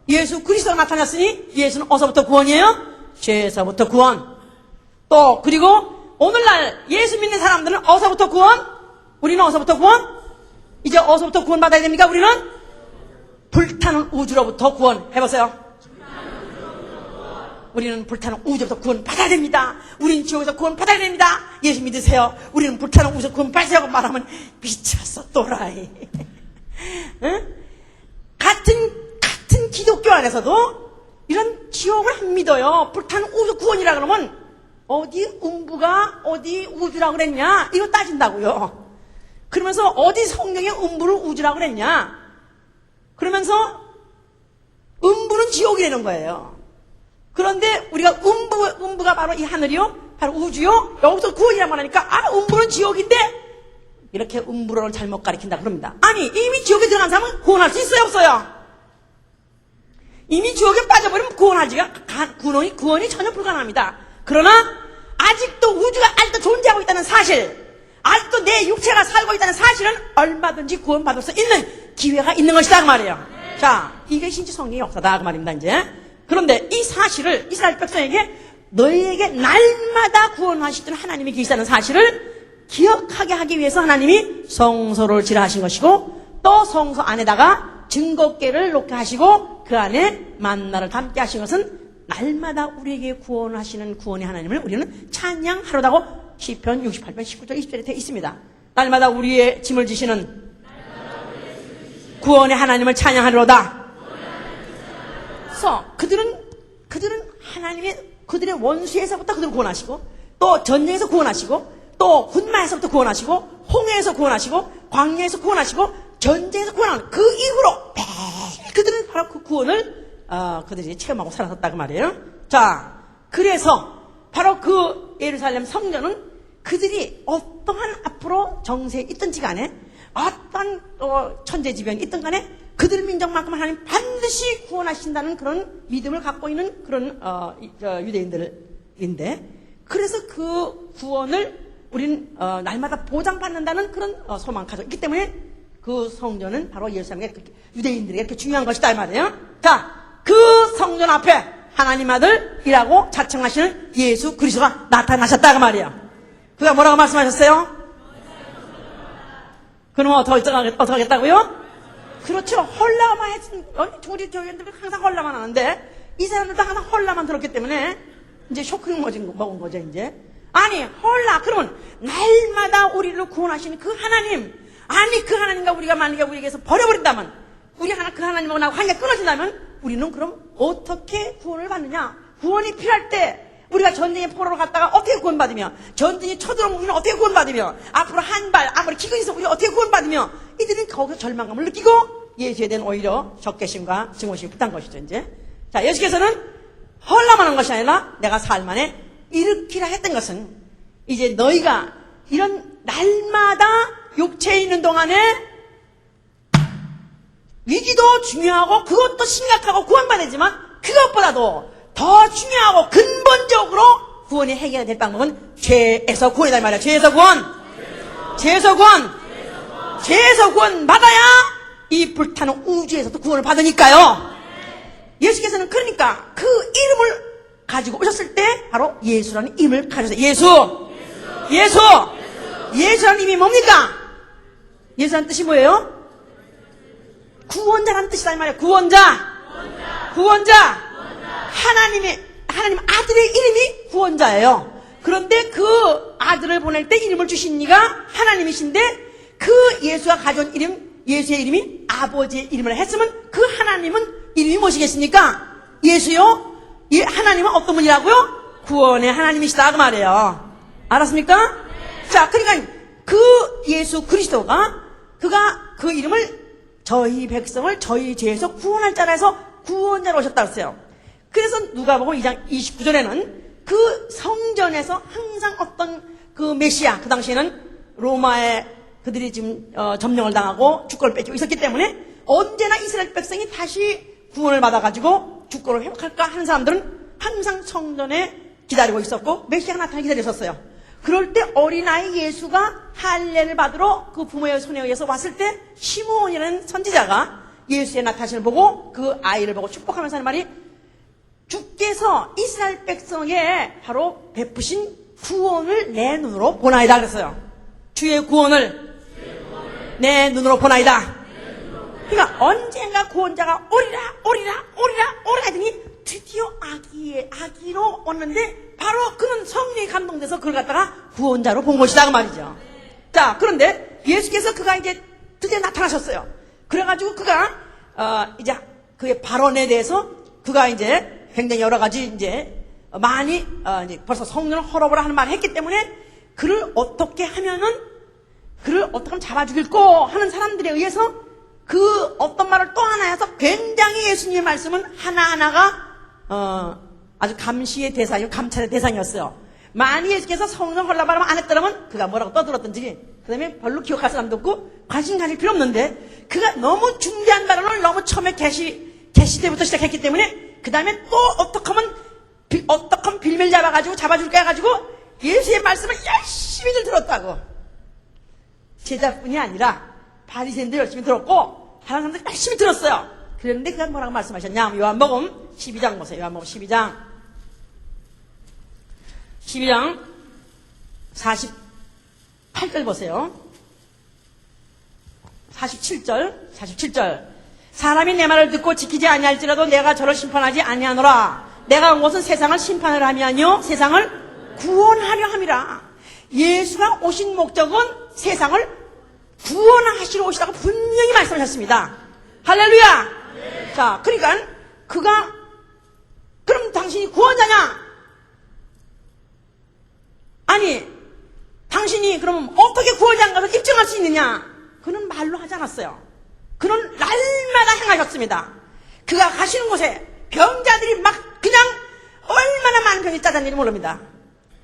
예수 그리스도가 나타났으니 예수는 어서부터 구원이에요? 죄에서부터 구원. 또 그리고 오늘날 예수 믿는 사람들은 어서부터 구원? 우리는 어서부터 구원? 이제 어서부터 구원 받아야 됩니까? 우리는 불타는 우주로부터 구원. 해보세요. 우리는 불타는 우주로부터 구원 받아야 됩니다. 우리는 지옥에서 구원 받아야 됩니다. 예수 믿으세요. 우리는 불타는 우주에서 구원 받으라고 말하면 미쳤어 또라이. 응? 같은 기독교 안에서도 이런 지옥을 안 믿어요. 불타는 우주 구원이라 그러면 어디 음부가 어디 우주라고 그랬냐 이거 따진다고요. 그러면서 어디 성경에 음부를 우주라고 그랬냐 그러면서 음부는 지옥이라는 거예요. 그런데 우리가 음부가 바로 이 하늘이요 바로 우주요 여기서 구원이라고 하니까 아 음부는 지옥인데 이렇게 음부론을 잘못 가리킨다 그럽니다. 아니 이미 지옥에 들어간 사람은 구원할 수 있어요 없어요? 이미 지옥에 빠져버리면 구원이 전혀 불가능합니다. 그러나 아직도 우주가 아직도 존재하고 있다는 사실, 아직도 내 육체가 살고 있다는 사실은 얼마든지 구원받을 수 있는 기회가 있는 것이다 그 말이에요. 자, 이게 신지 성경의 역사다 그 말입니다. 이제 그런데 이 사실을 이스라엘 백성에게 너희에게 날마다 구원하시던 하나님이 계시다는 사실을 기억하게 하기 위해서 하나님이 성소를 지으신 것이고 또 성소 안에다가 증거궤를 놓게 하시고 그 안에 만나를 담게 하신 것은 날마다 우리에게 구원하시는 구원의 하나님을 우리는 찬양하려다고 시편 68편 19절 20절에 되어 있습니다. 날마다 우리의 짐을 지시는 구원의 하나님을 찬양하려다. 그래서 그들은 하나님의 그들의 원수에서부터 그들을 구원하시고 또 전쟁에서 구원하시고 또 군마에서부터 구원하시고 홍해에서 구원하시고 광야에서 구원하시고 전쟁에서 구원하는 그 이후로 매일 그들은 바로 그 구원을 그들이 체험하고 살아섰다 그 말이에요. 자, 그래서 바로 그 예루살렘 성전은 그들이 어떠한 앞으로 정세에 있든지 간에 어떤 천재지변이 있든 간에 그들 민족만큼 하나님 반드시 구원하신다는 그런 믿음을 갖고 있는 그런 유대인들인데 그래서 그 구원을 우리는 날마다 보장받는다는 그런 소망을 가지고 있기 때문에 그 성전은 바로 예루살렘의 유대인들에게 이렇게 중요한 것이다 이 말이에요. 자, 그 성전 앞에 하나님 아들이라고 자청하시는 예수 그리스도가 나타나셨다 그 말이에요. 그가 뭐라고 말씀하셨어요? 그럼 어떻게 하겠다고요? 그렇죠. 헐라만 했으면 우리 교회들은 항상 헐라만 하는데 이 사람들도 항상 헐라만 들었기 때문에 이제 쇼킹 먹은 거죠 이제. 아니 헐라 그러면 날마다 우리를 구원하시는 그 하나님, 아니 그 하나님과 우리가 만약에 우리에게서 버려버린다면 우리 그 하나님하고 나하고 관계가 끊어진다면 우리는 그럼 어떻게 구원을 받느냐? 구원이 필요할 때 우리가 전쟁에 포로로 갔다가 어떻게 구원받으며 전쟁이 쳐들어오면 우리는 어떻게 구원받으며 앞으로 한 발 아무리 기근이 있어 우리가 어떻게 구원받으며 이들은 거기서 절망감을 느끼고 예수에 대한 오히려 적개심과 증오심이 붙은 것이죠 이제. 자, 예수께서는 헐라만 한 것이 아니라 내가 사흘 만에 일으키라 했던 것은 이제 너희가 이런 날마다 육체에 있는 동안에 위기도 중요하고 그것도 심각하고 구원받아야지만 그것보다도 더 중요하고 근본적으로 구원이 해결될 방법은 죄에서 구원이다 이 말이야. 죄에서 구원 받아야 이 불타는 우주에서도 구원을 받으니까요. 예수께서는 그러니까 그 이름을 가지고 오셨을 때 바로 예수라는 이름을 가져서 예수라는 이름이 뭡니까? 예수라는 뜻이 뭐예요? 구원자라는 뜻이다 이 말이에요. 구원자. 하나님 아들의 이름이 구원자예요. 그런데 그 아들을 보낼 때 이름을 주신 이가 하나님이신데 그 예수가 가져온 이름, 예수의 이름이 아버지의 이름을 했으면 그 하나님은 이름이 무엇이겠습니까? 예수요? 하나님은 어떤 분이라고요? 구원의 하나님이시다 그 말이에요. 알았습니까? 자, 그러니까 그 예수 그리스도가 그가 그 이름을 저희 백성을 저희 죄에서 구원할 자라 해서 구원자로 오셨다 그랬어요. 그래서 누가복음 2장 29절에는 그 성전에서 항상 어떤 그 메시아, 그 당시에는 로마에 그들이 지금 점령을 당하고 주권을 뺏기고 있었기 때문에 언제나 이스라엘 백성이 다시 구원을 받아가지고 주권을 회복할까 하는 사람들은 항상 성전에 기다리고 있었고 메시아가 나타나기 기다렸었어요. 그럴 때 어린아이 예수가 할례를 받으러 그 부모의 손에 의해서 왔을 때 시므온이라는 선지자가 예수의 나타나심을 보고 그 아이를 보고 축복하면서 하는 말이 주께서 이스라엘 백성에 바로 베푸신 구원을 내 눈으로 보나이다 그랬어요. 주의 구원을 내 눈으로 보나이다. 그러니까 언젠가 구원자가 오리라 하더니 드디어 아기로 왔는데 바로 그는 성령에 감동돼서 그걸 갖다가 구원자로 본 것이다 그 말이죠. 자, 그런데 예수께서 그가 이제 드디어 나타나셨어요. 그래가지고 그가 이제 그의 발언에 대해서 그가 이제 굉장히 여러 가지 이제 많이 이제 벌써 성령을 허락을 하는 말을 했기 때문에 그를 어떻게 하면은 그를 어떻게 하면 잡아 죽일고 하는 사람들에 의해서 그 어떤 말을 또 하나 해서 굉장히 예수님의 말씀은 하나하나가 아주 감시의 대상이고 감찰의 대상이었어요. 만약 예수께서 성령 허락하면 안 했더라면 그가 뭐라고 떠들었던지 그 다음에 별로 기억할 사람도 없고 관심 가질 필요 없는데 그가 너무 중대한 발언을 너무 처음에 계시 때부터 시작했기 때문에 그 다음에 또 어떻게 하면 빌미를 잡아줄까 해가지고 예수의 말씀을 열심히들 들었다고. 제자뿐이 아니라 바리새인도 열심히 들었고 다른 사람들 열심히 들었어요. 그런데 그가 뭐라고 말씀하셨냐? 요한복음 12장 보세요. 요한복음 12장 48절 보세요. 47절 사람이 내 말을 듣고 지키지 아니할지라도 내가 저를 심판하지 아니하노라. 내가 온 것은 세상을 심판을 함이 아니요 세상을 구원하려 함이라. 예수가 오신 목적은 세상을 구원하시러 오시라고 분명히 말씀하셨습니다. 할렐루야. 네. 자, 그러니까 그가 그럼 당신이 구원자냐? 아니, 당신이 그럼 어떻게 구원자인가 입증할 수 있느냐? 그는 말로 하지 않았어요. 그는 날마다 행하셨습니다. 그가 가시는 곳에 병자들이 막 그냥 얼마나 많은 병이 짜잔지 모릅니다.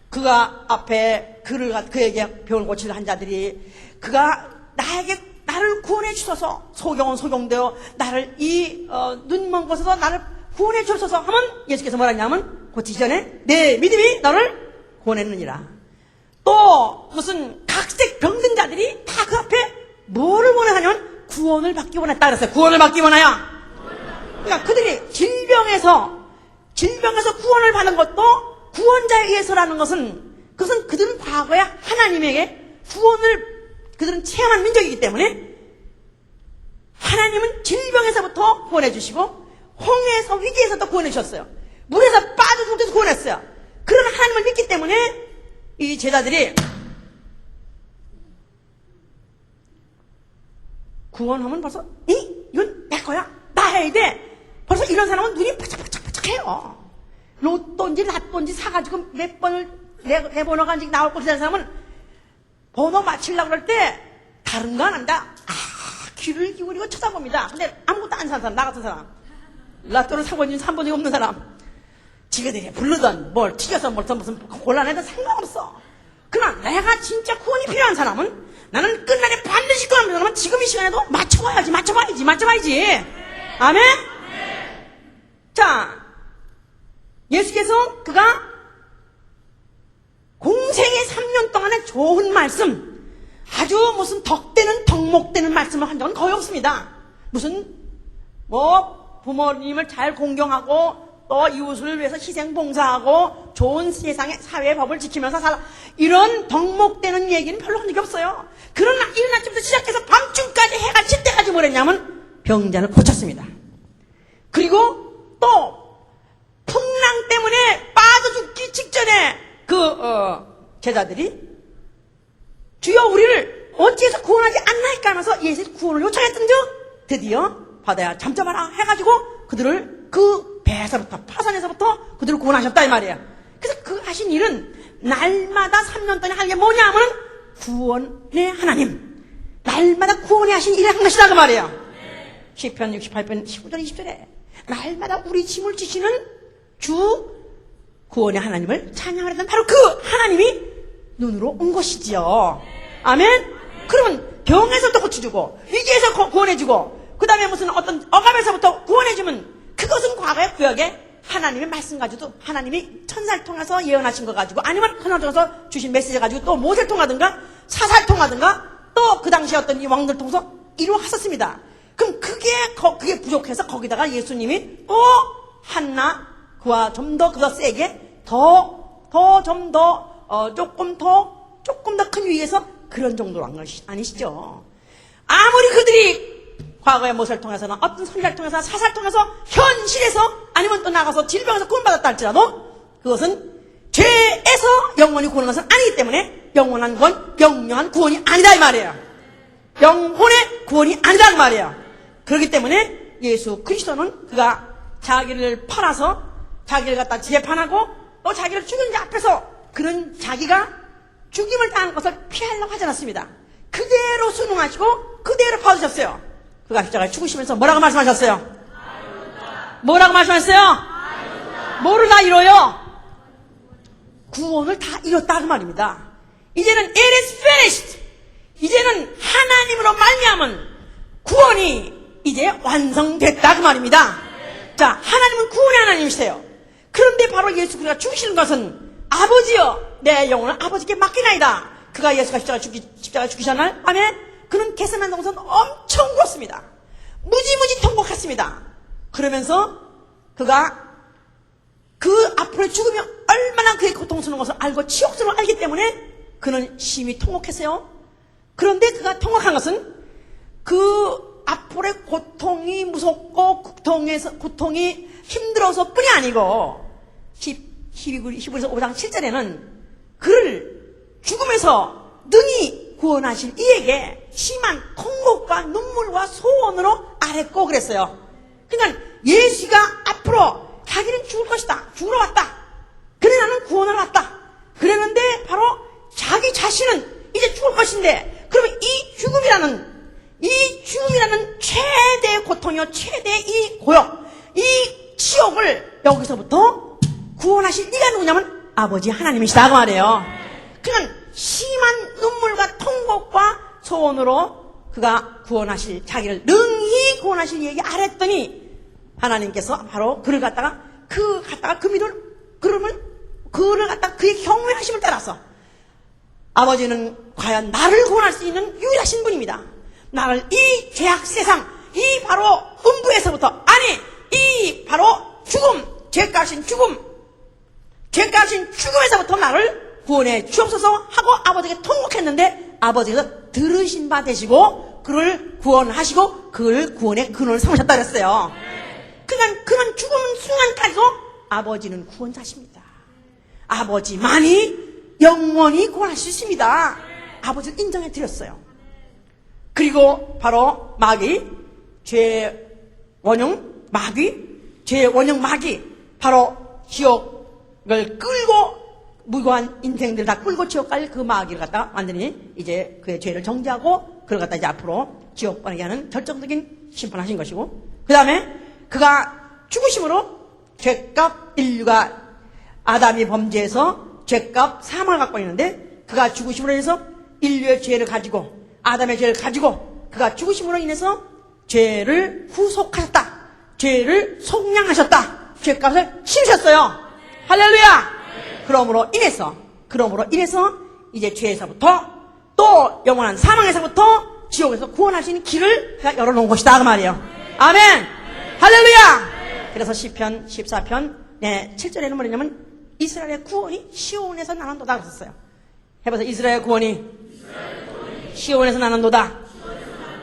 그가 앞에 그에게 병을 고칠 환자들이 그가 나를 구원해 주소서, 소경은 소경되어 나를 눈먼 곳에서 나를 구원해 주소서 하면 예수께서 뭐라 했냐면 고치기 전에 내 믿음이 너를 구원했느니라. 또 무슨 각색 병든 자들이 다 그 앞에 뭐를 원하냐면 구원을 받기 원했다 그랬어요. 구원을 받기 원하여. 그러니까 그들이 질병에서 구원을 받은 것도 구원자에 의해서라는 것은 그것은 그들은 과거에 하나님에게 구원을 그들은 체험한 민족이기 때문에 하나님은 질병에서부터 구원해 주시고 홍해에서 위기에서도 구원해 주셨어요. 물에서 빠져 죽을 때도 구원했어요. 그런 하나님을 믿기 때문에 이 제자들이 구원하면 벌써 이건 내 거야. 나 해야 돼. 벌써 이런 사람은 눈이 바짝바짝바짝해요. 로또인지 라또인지 사가지고 몇 번을 내 번호가 아직 나올 것이라는 사람은 번호 맞추려고 그럴 때 다른 거 안 한다. 귀를 기울이고 쳐다봅니다. 근데 아무것도 안 사는 사람, 나 같은 사람, 라또를 사본 적이 없는 사람, 지그들이 부르던 뭘 튀겨서 무슨 곤란해도 상관없어. 그러나 내가 진짜 구원이 필요한 사람은 나는 끝날에 반드시 구원하는 사람은 지금 이 시간에도 맞춰봐야지. 아멘? 자, 예수께서 그가 공생의 3년 동안의 좋은 말씀, 아주 무슨 덕목되는 말씀을 한 적은 거의 없습니다. 무슨 부모님을 잘 공경하고 또 이웃을 위해서 희생봉사하고 좋은 세상의 사회의 법을 지키면서 살아, 이런 덕목되는 얘기는 별로 한 적이 없어요. 그러나 이른 아침부터 시작해서 밤중까지 해가 질 때까지 뭘 했냐면 병자를 고쳤습니다. 그리고 또 풍랑 때문에 빠져 죽기 직전에 제자들이 주여 우리를 어찌해서 구원하지 않나이까 하면서 예수의 구원을 요청했던즉 드디어 바다야 잠잠하라 해가지고 그들을 그 배에서부터 파산에서부터 그들을 구원하셨다 이 말이에요. 그래서 그 하신 일은 날마다 3년 동안 한 게 뭐냐 하면 구원의 하나님, 날마다 구원해 하신 일을 한 것이다 그 말이에요. 시편 68편 19절 20절에 날마다 우리 짐을 지시는 주 구원의 하나님을 찬양하려던 바로 그 하나님이 눈으로 온 것이지요. 아멘? 그러면 병에서부터 고쳐주고 위기에서 구원해주고 그 다음에 무슨 어떤 억압에서부터 구원해주면 그것은 과거의 구역의 하나님의 말씀 가지고도 하나님이 천사를 통해서 예언하신 거 가지고 아니면 하나님 통해서 주신 메시지 가지고 또 모세를 통하든가 사사를 통하든가 또 그 당시에 어떤 이 왕들 통해서 이루어졌습니다. 그럼 그게 부족해서 거기다가 예수님이 또 하나 그와 좀 더 그거 세게 조금 더 큰 위에서 그런 정도로 한 것이 아니시죠. 아무리 그들이 과거의 모세를 통해서나 어떤 선지자를 통해서 사사를 통해서 현실에서 아니면 또 나가서 질병에서 구원받았다 할지라도 그것은 죄에서 영원히 구원하는 것은 아니기 때문에 영원한 구원, 영영한 구원이 아니다 이 말이에요. 영혼의 구원이 아니란 말이에요. 그렇기 때문에 예수 그리스도는 그가 자기를 팔아서 자기를 갖다 재판하고 또 자기를 죽인 자 앞에서 그런 자기가 죽임을 당한 것을 피하려고 하지 않았습니다. 그대로 순응하시고 그대로 받으셨어요. 그가 십자가에 죽으시면서 뭐라고 말씀하셨어요? 뭐라고 말씀하셨어요? 뭐를 다 이뤄요? 구원을 다 이뤘다 그 말입니다. 이제는 it is finished. 이제는 하나님으로 말미암은 구원이 이제 완성됐다 그 말입니다. 자, 하나님은 구원의 하나님이세요. 그런데 바로 예수 그리스도가 죽으시는 것은 아버지여 내 영혼을 아버지께 맡기나이다. 그가 예수가 십자가에 죽으신 날 밤에 그는 겟세마네 동산 엄청 울었습니다. 무지무지 통곡했습니다. 그러면서 그가 그 앞으로의 죽음이 얼마나 그의 고통스러운 것을 알고 치욕스러운 걸 알기 때문에 그는 심히 통곡했어요. 그런데 그가 통곡한 것은 그 앞으로의 고통이 무섭고 고통이 힘들어서 뿐이 아니고 히브리서 5장 7절에는 그를 죽음에서 능히 구원하실 이에게 심한 통곡과 눈물과 소원으로 아뢰고 그랬어요. 그러니까 예수가 앞으로 자기는 죽을 것이다. 죽으러 왔다. 그래 나는 구원을 왔다. 그랬는데 바로 자기 자신은 이제 죽을 것인데 그러면 이 죽음이라는 최대의 고통이요 최대의 이 고역 이 지옥을 여기서부터 구원하실 네가 누구냐면 아버지 하나님이시다 그 말이에요. 그러니까 심한 눈물과 통곡과 소원으로 그가 구원하실 자기를 능히 구원하실 이에게 아랬더니 하나님께서 바로 그를 갖다가 그 믿음을 그를 갖다가 그의 경외하심을 따라서 아버지는 과연 나를 구원할 수 있는 유일하신 분입니다. 나를 이 죄악 세상 이 바로 음부에서부터 아니 이 바로 죽음 죄값인 죽음에서부터 나를 구원해 주옵소서 하고 아버지에게 통곡했는데 아버지께서 들으신 바 되시고 그를 구원하시고 그를 구원의 근원을 삼으셨다 그랬어요. 그러니까 그런 죽음 순간까지도 아버지는 구원자십니다. 아버지만이 영원히 구원할 수 있습니다. 아버지를 인정해 드렸어요. 그리고 바로 죄의 원흉 마귀 바로 지옥을 끌고 무고한 인생들 다 끌고 지옥 갈 그 마귀를 갖다 완전히 이제 그의 죄를 정지하고 그를 갖다 이제 앞으로 지옥 보내게 하는 결정적인 심판하신 것이고 그 다음에 그가 죽으심으로 죄값 인류가 아담이 범죄해서 죄값 사망을 갖고 있는데 그가 죽으심으로 인해서 인류의 죄를 가지고 아담의 죄를 가지고 그가 죽으심으로 인해서 죄를 후속하셨다. 죄를 속량하셨다. 죄값을 치우셨어요. 할렐루야. 그러므로 인해서 이제 죄에서부터 또 영원한 사망에서부터 지옥에서 구원하시는 길을 그가 열어놓은 것이다 그 말이에요. 아멘. 할렐루야. 그래서 시편 14편 7절에는 뭐냐면 이스라엘의 구원이 시온에서 나는도다 그랬었어요. 해봐서 이스라엘의 구원이 시온에서 나는도다.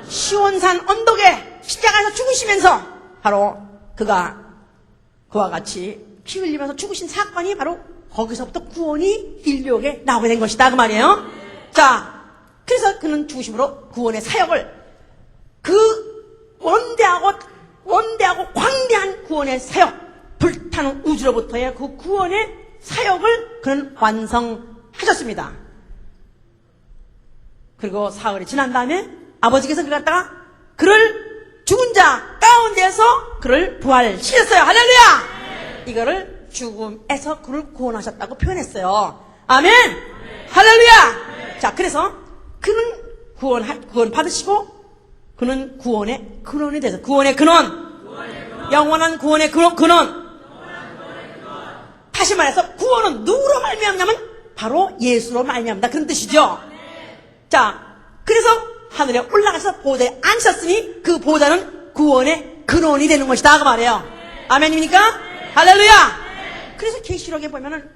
시온산 언덕에 십자가에서 죽으시면서 바로 그와 같이 피 흘리면서 죽으신 사건이 바로 거기서부터 구원이 인류에게 나오게 된 것이다 그 말이에요. 자, 그래서 그는 죽으심으로 구원의 사역을 그 원대하고 광대한 구원의 사역 불타는 우주로부터의 그 구원의 사역을 그는 완성하셨습니다. 그리고 사흘이 지난 다음에 아버지께서 그를 갖다가 그를 죽은 자 가운데서 그를 부활시켰어요. 할렐루야. 이거를 죽음에서 그를 구원하셨다고 표현했어요. 아멘. 할렐루야. 자, 그래서 그는 구원 받으시고 그는 구원의 근원이 돼서 구원의 근원 영원한 구원의 근원 다시 말해서 구원은 누구로 말미암냐면 바로 예수로 말미암다, 그런 뜻이죠. 자, 그래서 하늘에 올라가서 보좌에 앉으셨으니 그 보좌는 구원의 근원이 되는 것이다, 그 말이에요. 아멘입니까? 할렐루야. 그래서 계시록에 보면은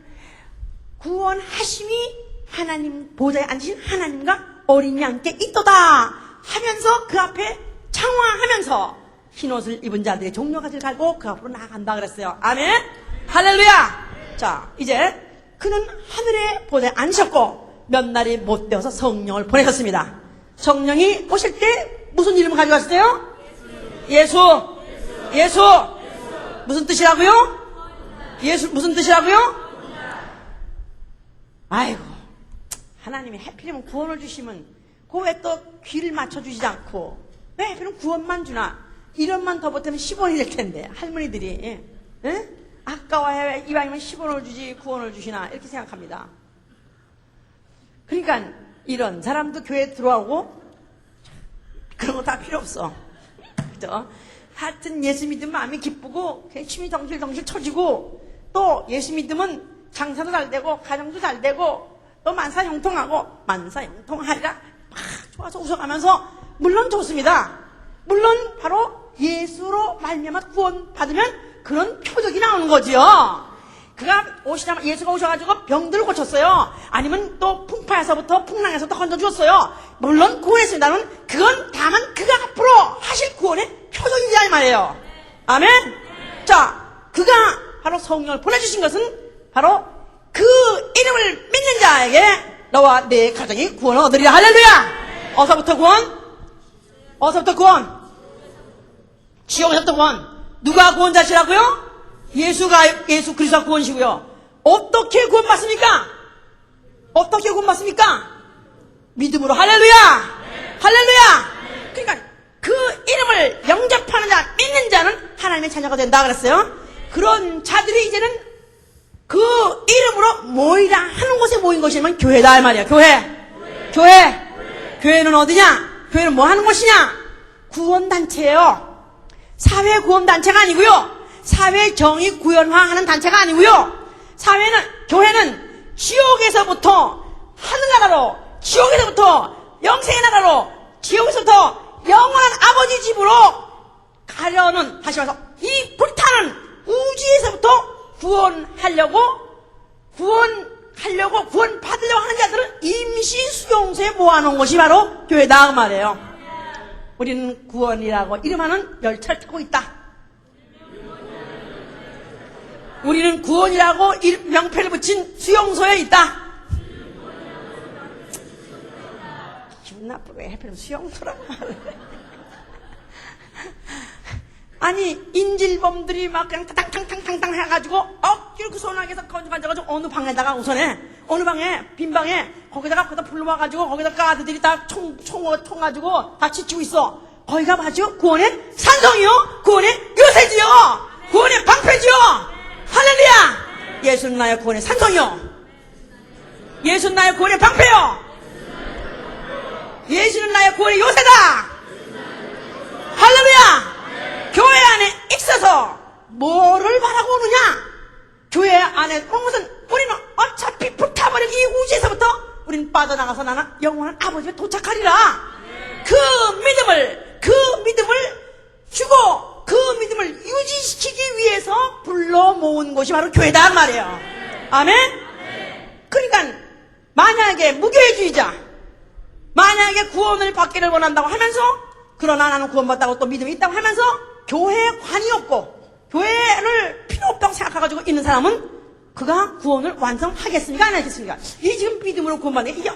구원하심이 하나님 보좌에 앉으신 하나님과 어린 양께 있도다 하면서 그 앞에 창화하면서 흰옷을 입은 자들의 종려가지를 갈고 그 앞으로 나아간다 그랬어요. 아멘. 할렐루야. 자, 이제 그는 하늘의 보좌에 앉으셨고 몇 날이 못 되어서 성령을 보내셨습니다. 성령이 오실 때 무슨 이름을 가지고 왔어요? 예수. 무슨 뜻이라고요? 예수 무슨 뜻이라고요? 아이고, 하나님이 해필이면 구원을 주시면 그 왜 또 귀를 맞춰주지 않고 왜 해필이면 구원만 주나? 1원만 더 보태면 10원이 될 텐데 할머니들이 예? 아까워야 이왕이면 10원을 주지 구원을 주시나 이렇게 생각합니다. 그러니까 이런 사람도 교회에 들어오고 그런 거 다 필요 없어. 그죠? 하여튼 예수 믿으면 마음이 기쁘고 침이 덩실덩실 쳐지고 또 예수 믿으면 장사도 잘 되고 가정도 잘 되고 또 만사형통하고 만사형통하리라 막 좋아서 웃어가면서 물론 좋습니다. 물론 바로 예수로 말미암아 구원 받으면 그런 표적이 나오는 거지요. 그가 예수가 오셔가지고 병들을 고쳤어요. 아니면 또 풍파에서부터 풍랑에서부터 건져주었어요. 물론 구원했습니다만 그건 다만 그가 앞으로 하실 구원의 표적이다 이 말이에요. 아멘. 자, 그가 바로 성령을 보내주신 것은 바로 그 이름을 믿는 자에게 너와 내 가정이 구원을 얻으리라. 할렐루야. 어서부터 구원. 지옥에서부터 구원. 누가 구원자시라고요? 예수 그리스도가 구원이시고요. 어떻게 구원받습니까? 믿음으로. 할렐루야. 그러니까 그 이름을 영접하는 자, 믿는 자는 하나님의 자녀가 된다 그랬어요. 그런 자들이 이제는 그 이름으로 모이라 하는 곳에 모인 것이면 교회다 이 말이야. 교회는 어디냐? 교회는 뭐 하는 곳이냐? 구원단체예요. 사회구원단체가 아니고요. 사회정의 구현화하는 단체가 아니고요. 교회는 지옥에서부터 하늘나라로, 지옥에서부터 영생의 나라로, 지옥에서부터 영원한 아버지 집으로 가려는, 다시 말해서 이 불타는 우주에서부터 구원받으려고 구원받으려고 하는 자들을 임시 수용소에 모아놓은 것이 바로 교회다 그 말이에요. 우리는 구원이라고 이름하는 열차를 타고 있다. 우리는 구원이라고 명패를 붙인 수용소에 있다. 기분 나쁘게 해필이면 수용소라고 말해. 아니 인질범들이 막 그냥 탕탕탕탕탕 해가지고 억지로 그 소나기에서 건져가지고 어느 방에다가 우선에 어느 방에 빈 방에 거기다 불러와가지고 거기다 가드들이 다 총 가지고 다 지치고 있어. 거기가 맞죠? 구원의 산성이요, 구원의 요새지요, 구원의 방패지요. 할렐루야. 예수는 나의 구원의 산성이요, 예수는 나의 구원의 방패요, 예수는 나의 구원의 요새다. 할렐루야. 교회 안에 있어서 뭐를 바라고 오느냐? 교회 안에 온 것은 우리는 어차피 불타버린 이 우주에서부터 우리는 빠져나가서 나는 영원한 아버지에 도착하리라. 그 믿음을 주고 그 믿음을 유지시키기 위해서 불러 모은 곳이 바로 교회다 말이에요. 아멘. 그러니까 만약에 무교회주의자, 만약에 구원을 받기를 원한다고 하면서 그러나 나는 구원받다고 또 믿음이 있다고 하면서 교회에 관이 없고 교회를 필요 없다고 생각해가지고 있는 사람은 그가 구원을 완성하겠습니까? 안 하겠습니까? 이 지금 믿음으로 구원받는 게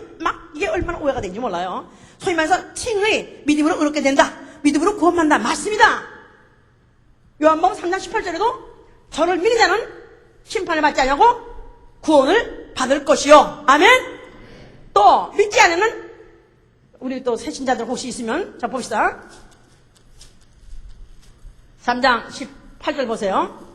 이게 얼마나 오해가 되는지 몰라요. 소위 말해서 칭의 믿음으로 의롭게 된다, 믿음으로 구원받는다, 맞습니다. 요한복음 3장 18절에도 저를 믿는 자는 심판을 받지 않냐고 구원을 받을 것이요. 아멘. 또 믿지 않으면 우리 또 새신자들 혹시 있으면 자 봅시다. 3장 18절 보세요.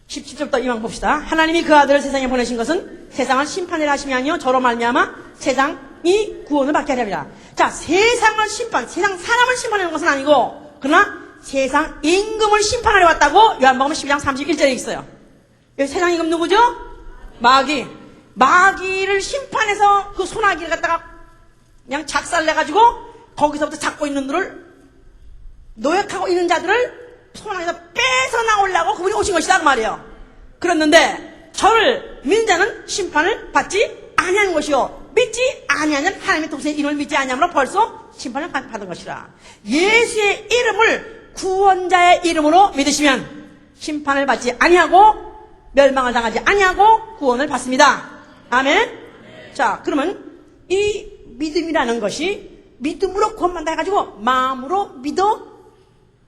17절부터 이만 봅시다. 하나님이 그 아들을 세상에 보내신 것은 세상을 심판하려 하심이 아니요 저로 말미암아 세상이 구원을 받게 하려 함이라. 자, 세상 사람을 심판하는 것은 아니고 그러나 세상 임금을 심판하려 왔다고 요한복음 12장 31절에 있어요. 여기 세상 임금 누구죠? 마귀를 심판해서 그 소나기를 갖다가 그냥 작살내가지고 거기서부터 잡고 있는 들을 노역하고 있는 자들을 소나기에서 빼서 나오려고 그분이 오신 것이다 그 말이에요. 그랬는데 저를 믿는 자는 심판을 받지 아니하는 것이요 믿지 아니하는 하나님의 독생의 이름을 믿지 아니함으로 벌써 심판을 받은 것이라. 예수의 이름을 구원자의 이름으로 믿으시면 심판을 받지 아니하고 멸망을 당하지 아니하고 구원을 받습니다. 아멘. 자, 그러면 이 믿음이라는 것이 믿음으로 구원받는다 해가지고 마음으로 믿어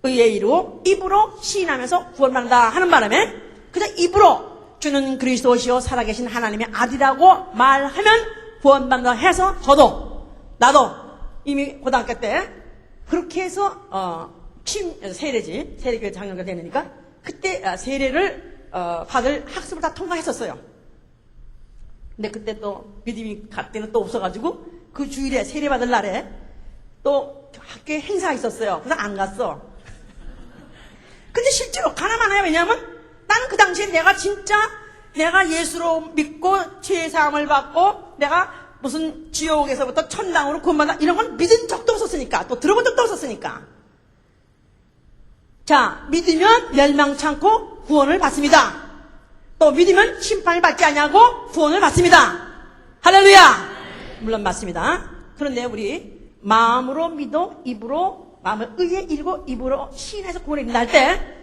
의에 이르고 입으로 시인하면서 구원받는다 하는 바람에 그냥 입으로 주는 그리스도시요 살아계신 하나님의 아들이라고 말하면 구원받는다 해서 나도 이미 고등학교 때 그렇게 해서 세례교회 장로가 되니까 그때 세례를 받을 학습을 다 통과했었어요. 근데 그때 또 믿음이 그때는 또 없어가지고 그 주일에 세례 받을 날에 또 학교에 행사가 있었어요. 그래서 안 갔어. 근데 실제로 가나만 해요. 왜냐하면 나는 그 당시에 내가 예수로 믿고 죄사함을 받고 내가 무슨 지옥에서부터 천당으로 구원받아 이런 건 믿은 적도 없었으니까 또 들어본 적도 없었으니까. 자, 믿으면 멸망치 않고 구원을 받습니다. 또 믿으면 심판을 받지 아니하고 구원을 받습니다. 할렐루야. 물론 맞습니다. 그런데 우리 마음으로 믿어 입으로 마음을 의에 이르고 입으로 시인해서 구원을 믿는다 할 때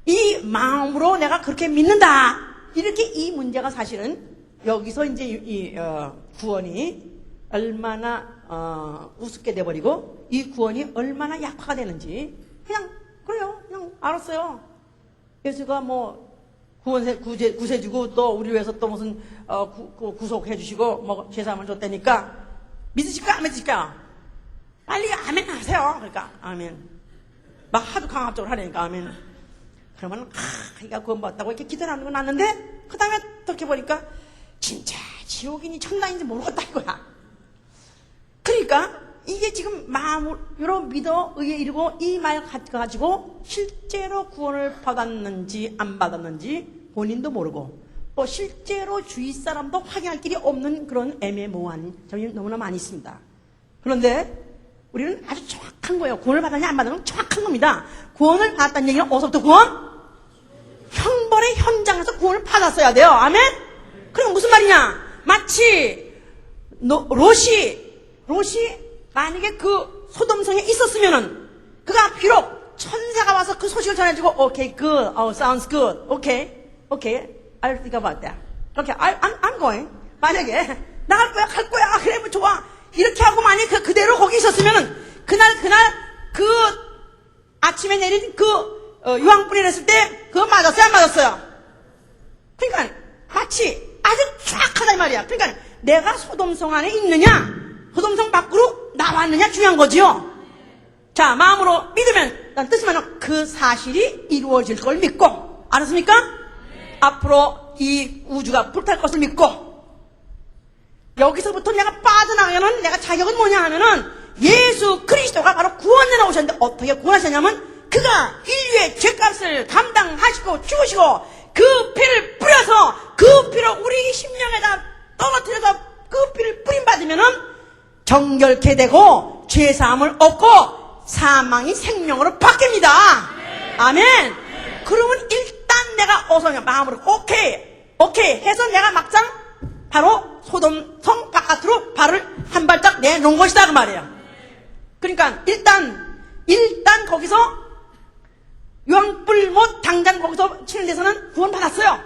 이 마음으로 내가 그렇게 믿는다 이렇게 이 문제가 사실은 여기서 이제 구원이 얼마나 우습게 돼버리고 이 구원이 얼마나 약화가 되는지 그래요. 그냥 알았어요. 예수가 뭐 구세주고 또 우리 위해서 또 무슨 구속해 주시고 뭐 죄사함을 줬다니까 믿으실까 안 믿으실까? 빨리 아멘 하세요. 그러니까 아멘. 막 하도 강압적으로 하려니까 아멘. 그러면 그러니까 구원받았다고 이렇게 기도하는 건 났는데 그 다음에 어떻게 보니까 진짜 지옥이니 천당인지 모르겠다 이거야. 그러니까 이게 지금 마음으로 믿어 의에 이르고 이 말 가지고 실제로 구원을 받았는지 안 받았는지 본인도 모르고 또 실제로 주위 사람도 확인할 길이 없는 그런 애매모호한 점이 너무나 많이 있습니다. 그런데 우리는 아주 정확한 거예요. 구원을 받았냐 안 받았냐 정확한 겁니다. 구원을 받았다는 얘기는 어디서부터 구원? 형벌의 현장에서 구원을 받았어야 돼요. 아멘? 그럼 무슨 말이냐? 마치 롯이 만약에 그 소돔성에 있었으면은 그가 비록 천사가 와서 그 소식을 전해주고 okay, good, sounds good, okay, I'll think about that. Okay, I'm going. 만약에 나갈 거야, 갈 거야, 그래 뭐 좋아. 이렇게 하고 만약에 그대로 거기 있었으면은 그날 그 아침에 내린 그 유황불이 냈을 때 그거 맞았어요 안 맞았어요? 그러니까 마치 아주 정확하다 이 말이야. 그러니까 내가 소돔성 안에 있느냐 소돔성 밖으로 나왔느냐 중요한 거지요. 자, 마음으로 믿으면 난 뜻이면 그 사실이 이루어질 걸 믿고 알았습니까? 앞으로 이 우주가 불탈 것을 믿고 여기서부터 내가 빠져나가면 내가 자격은 뭐냐 하면은 예수 그리스도가 바로 구원에 나오셨는데 어떻게 구원하셨냐면 그가 인류의 죄값을 감당하시고 죽으시고 그 피를 뿌려서 그 피로 우리 심령에다 떨어뜨려서 그 피를 뿌림받으면은 정결케 되고 죄사함을 얻고 사망이 생명으로 바뀝니다. 아멘. 그러면 일단 내가 어서 마음으로 오케이 해서 내가 막상 바로 소돔성 바깥으로 발을 한 발짝 내놓은 것이다 그 말이에요. 그러니까 일단 거기서 유황불 못 당장 거기서 치는 데서는 구원받았어요.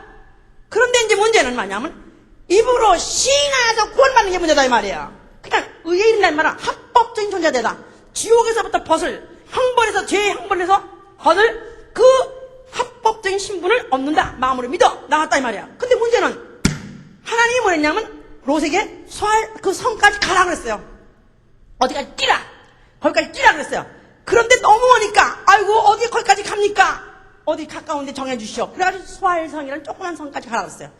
그런데 이제 문제는 뭐냐면 입으로 시인하여서 구원받는 게 문제다 이 말이에요. 그러니까 의에 이른다는 말은 합법적인 존재되다. 지옥에서부터 형벌에서 죄의 형벌에서 벗을 그 합법적인 신분을 얻는다. 마음으로 믿어 나갔다 이 말이야. 근데 문제는 하나님이 뭐랬냐면 롯에게 그 성까지 가라 그랬어요. 어디까지 뛰라. 거기까지 뛰라 그랬어요. 그런데 너무 오니까 아이고 어디 거기까지 갑니까? 어디 가까운데 정해주시오. 그래가지고 소알성이라는 조그만 성까지 가라 그랬어요.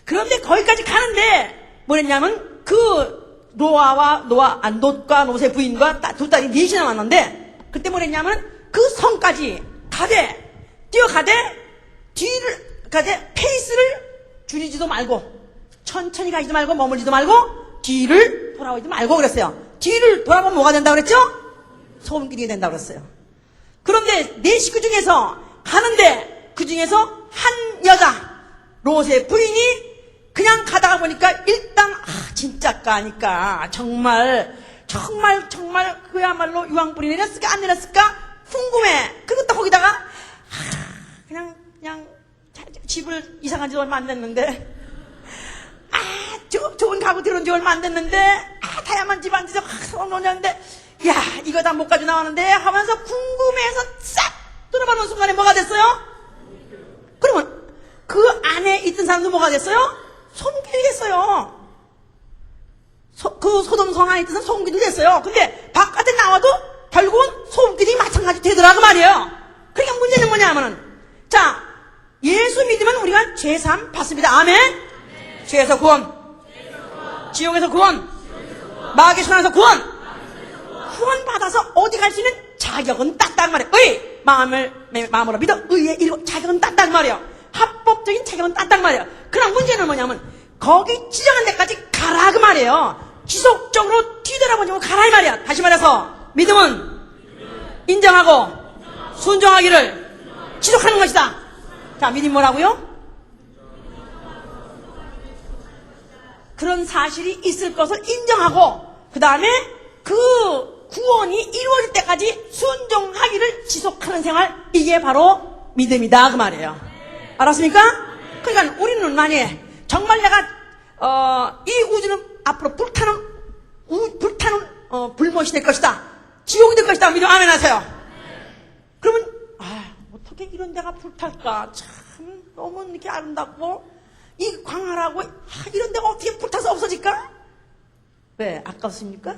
그런데 거기까지 가는데 뭐랬냐면 그 롯과 롯의 부인과 두 딸이 넷이나 왔는데 그때 뭐랬냐면 그 성까지 뛰어가되 뒤를 가되 페이스를 줄이지도 말고 천천히 가지도 말고 머물지도 말고 뒤를 돌아오지도 말고 그랬어요. 뒤를 돌아보면 뭐가 된다고 그랬죠? 소금기둥이 된다고 그랬어요. 그런데 네 식구 중에서 가는데 그 중에서 한 여자 롯의 부인이 그냥 가다가 보니까 일단 진짜 까니까 정말 그야말로 유황불이 내렸을까 안 내렸을까 궁금해. 그리고 또 거기다가 그냥 집을 이사간 지 얼마 안 됐는데 좋은 가구 들어온 지 얼마 안 됐는데 다양한 집 앉아서 오는데 야 이거 다 못 가지고 나왔는데 하면서 궁금해서 싹 들어가는 순간에 뭐가 됐어요? 그러면 그 안에 있던 사람도 뭐가 됐어요? 소금기둥이 됐어요. 그 소돔성 안에 있던 사람 소금기둥이 됐어요. 근데 바깥에 나와도 결국은 소금기둥이 마찬가지 되더라고 말이에요. 그러니까 문제는 뭐냐면은 자 예수 믿으면 우리가 죄사함 받습니다. 아멘. 죄에서 구원, 지옥에서 구원, 마귀의 손에서 구원 받아서 어디 갈 수 있는 자격은 땄단 말이에요. 마음으로 믿어 의에 이르고 자격은 땄단 말이에요. 합법적인 자격은 땄단 말이에요. 그럼 문제는 뭐냐면 거기 지정한 데까지 가라 그 말이에요. 지속적으로 뒤돌아보지 말고 가라 이 말이야. 다시 말해서 믿음은 인정하고 순종하기를 지속하는 것이다. 자, 믿음이 뭐라고요? 그런 사실이 있을 것을 인정하고 그 다음에 그 구원이 이루어질 때까지 순종하기를 지속하는 생활, 이게 바로 믿음이다 그 말이에요. 알았습니까? 그러니까 우리는 만약에 정말 내가 이 우주는 앞으로 불타는 불못이 될 것이다, 지옥이 될 것이다 믿으면 아멘 하세요. 그러면 어떻게 이런 데가 불탈까, 참 너무 이렇게 아름답고 이 광활하고 이런 데가 어떻게 불타서 없어질까? 왜 아깝습니까?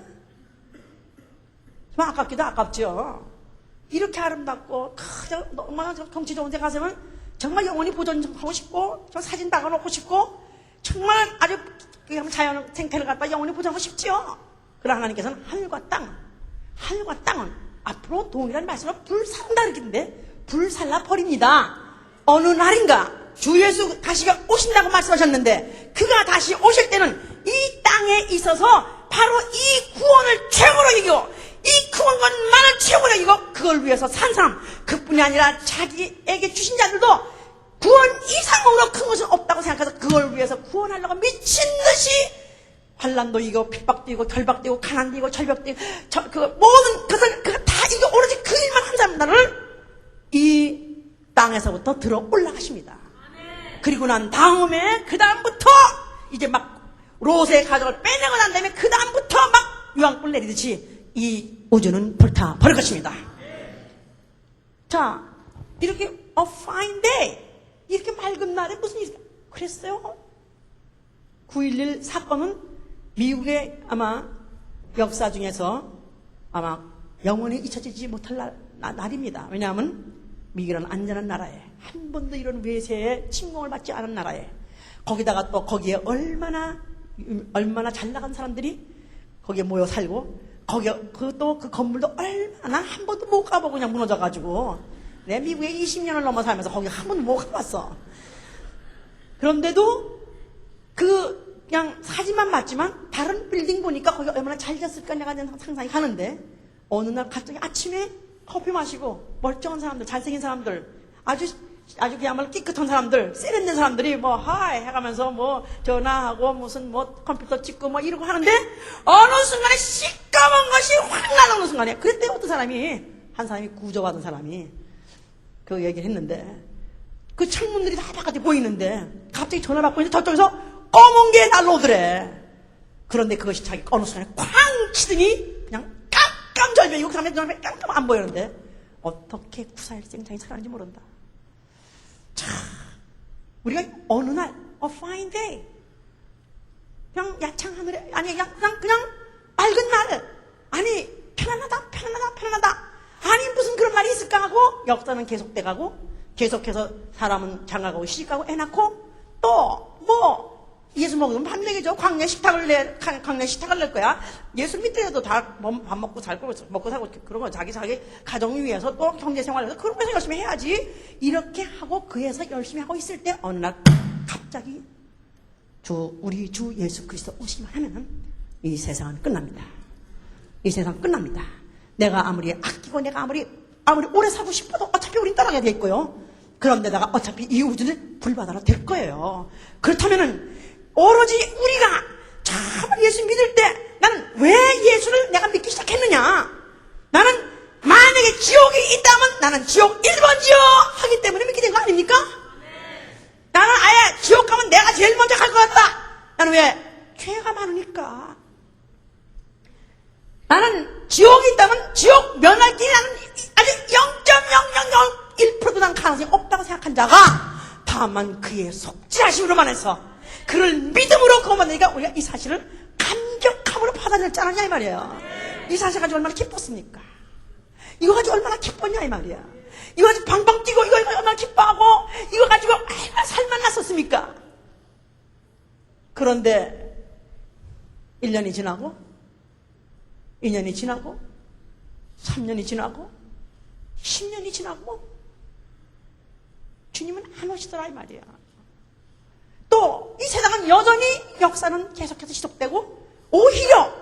좀 아깝기도 아깝죠. 이렇게 아름답고 얼마나 경치 좋은 데 가서는 정말 영원히 보존하고 싶고 저 사진 박아놓고 싶고 정말 아주 자연 생태를 갖다 영원히 보존하고 싶지요. 그러나 하나님께서는 하늘과 땅은 앞으로 동일한 말씀으로 불살다 그랬는데 불살라 버립니다. 어느 날인가 주 예수 다시 오신다고 말씀하셨는데 그가 다시 오실 때는 이 땅에 있어서 바로 이 구원을 최고로 여기고 이 구원만을 최고로 여기고 그걸 위해서 산 사람 그뿐이 아니라 자기에게 주신 자들도 구원 이상으로 큰 것은 없다고 생각해서 그걸 위해서 구원하려고 미친 듯이 환난도 이고 핍박도 이고 결박도 이고 가난도 이고 절벽도 이고 그 모든 것을 다 이거 오로지 그 일만 한 사람들을 이 땅에서부터 들어 올라가십니다. 그리고 난 다음에 그 다음부터 이제 막 롯의 가족을 빼내고 난 다음에 그 다음부터 막 유황불 내리듯이 이 우주는 불타 버릴 것입니다. 자, 이렇게 a fine day, 이렇게 맑은 날에 무슨 일이 그랬어요? 9.11 사건은 미국의 아마 역사 중에서 아마 영원히 잊혀지지 못할 날입니다. 왜냐하면 미국이라는 안전한 나라에 한 번도 이런 외세에 침공을 받지 않은 나라에 거기다가 또 거기에 얼마나 잘 나간 사람들이 거기에 모여 살고 거기에 또 그 건물도 얼마나 한 번도 못 가보고 그냥 무너져가지고 내 미국에 20년을 넘어 살면서 거기 한 번도 못 가봤어. 그런데도 그냥 사진만 봤지만 다른 빌딩 보니까 거기 얼마나 잘 지었을까 내가 상상이 가는데 어느 날 갑자기 아침에 커피 마시고 멀쩡한 사람들, 잘생긴 사람들, 아주 그야말로 깨끗한 사람들, 세련된 사람들이 뭐 하이 해가면서 뭐 전화하고 무슨 뭐 컴퓨터 찍고 뭐 이러고 하는데 어느 순간에 시꺼먼 것이 확 날아오는 순간에 그때 어떤 사람이 한 사람이 구조받은 사람이 그 얘기를 했는데 그 창문들이 다 바깥에 보이는데 갑자기 전화 받고 있는데 저쪽에서 검은 게 날아오더래. 그런데 그것이 자기 어느 순간에 쾅 치더니 그냥 깜깜져져. 이 사람의 눈앞에 깜깜 안 보이는데 어떻게 9.4.1 생장이 살아는지 모른다. 자, 우리가 어느 날 a fine day 그냥 야창 하늘에 아니 그냥 맑은 날 아니 편안하다 아니 무슨 그런 날이 있을까 하고 역사는 계속돼가고 계속해서 사람은 장가가고 시집가고 애 낳고 또 뭐 예수 먹으면 밥 먹이죠. 광야 식탁을 낼 거야. 예수 믿더라도 다 밥 먹고 살고, 먹고 살고, 그런 거 자기 가정 위해서 또 경제 생활에서 그런 거 열심히 해야지. 이렇게 하고 그에서 열심히 하고 있을 때 어느 날 갑자기 우리 주 예수 그리스도 오시기만 하면은 이 세상은 끝납니다. 이 세상 끝납니다. 내가 아무리 아끼고 내가 아무리 오래 살고 싶어도 어차피 우린 떠나게 돼 있고요. 그런데다가 어차피 이 우주는 불바다로 될 거예요. 그렇다면은 오로지 우리가 정말 예수 믿을 때 나는 왜 예수를 내가 믿기 시작했느냐? 나는 만약에 지옥이 있다면 나는 지옥 1번지요 하기 때문에 믿게 된 거 아닙니까? 나는 아예 지옥 가면 내가 제일 먼저 갈 것 같다. 나는 왜? 죄가 많으니까. 나는 지옥이 있다면 지옥 면할 길이 나는 아직 0.0001%도 난 가능성이 없다고 생각한 자가 다만 그의 속죄하심으로만 해서 그를 믿음으로 구원받으니까 우리가 이 사실을 감격함으로 받아들였지 않았냐 이 말이에요. 이 사실 가지고 얼마나 기뻤습니까? 이거 가지고 얼마나 기뻤냐 이 말이야. 이거 가지고 방방 뛰고 이거 얼마나 기뻐하고 이거 가지고 얼마나 살만 났었습니까? 그런데 1년이 지나고 2년이 지나고 3년이 지나고 10년이 지나고 주님은 안 오시더라 이 말이야. 또 이 세상은 여전히 역사는 계속해서 지속되고 오히려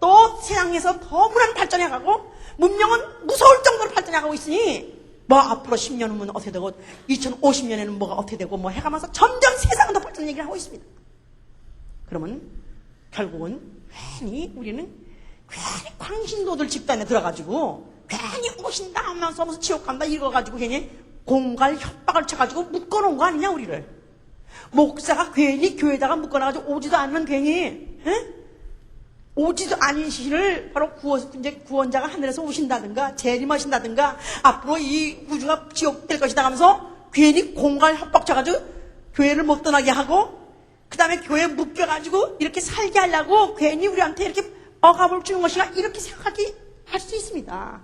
또 세상에서 더 문화는 발전해가고 문명은 무서울 정도로 발전해가고 있으니 뭐 앞으로 10년 후면 어떻게 되고 2050년에는 뭐가 어떻게 되고 뭐 해가면서 점점 세상은 더 발전 얘기를 하고 있습니다. 그러면 결국은 우리는 괜히 광신도들 집단에 들어가지고 괜히 오신다 하면서 무슨 지옥 간다 이거가지고 괜히 공갈 협박을 쳐가지고 묶어놓은 거 아니냐 우리를. 목사가 괜히 교회에다가 묶어놔가지고 오지도 않으면 괜히 오지도 않은 시를 바로 이제 구원자가 하늘에서 오신다든가 재림하신다든가 앞으로 이 우주가 지옥 될 것이다 하면서 괜히 공갈 협박 쳐가지고 교회를 못 떠나게 하고 그 다음에 교회에 묶여가지고 이렇게 살게 하려고 괜히 우리한테 이렇게 억압을 주는 것이가 이렇게 할 수 있습니다.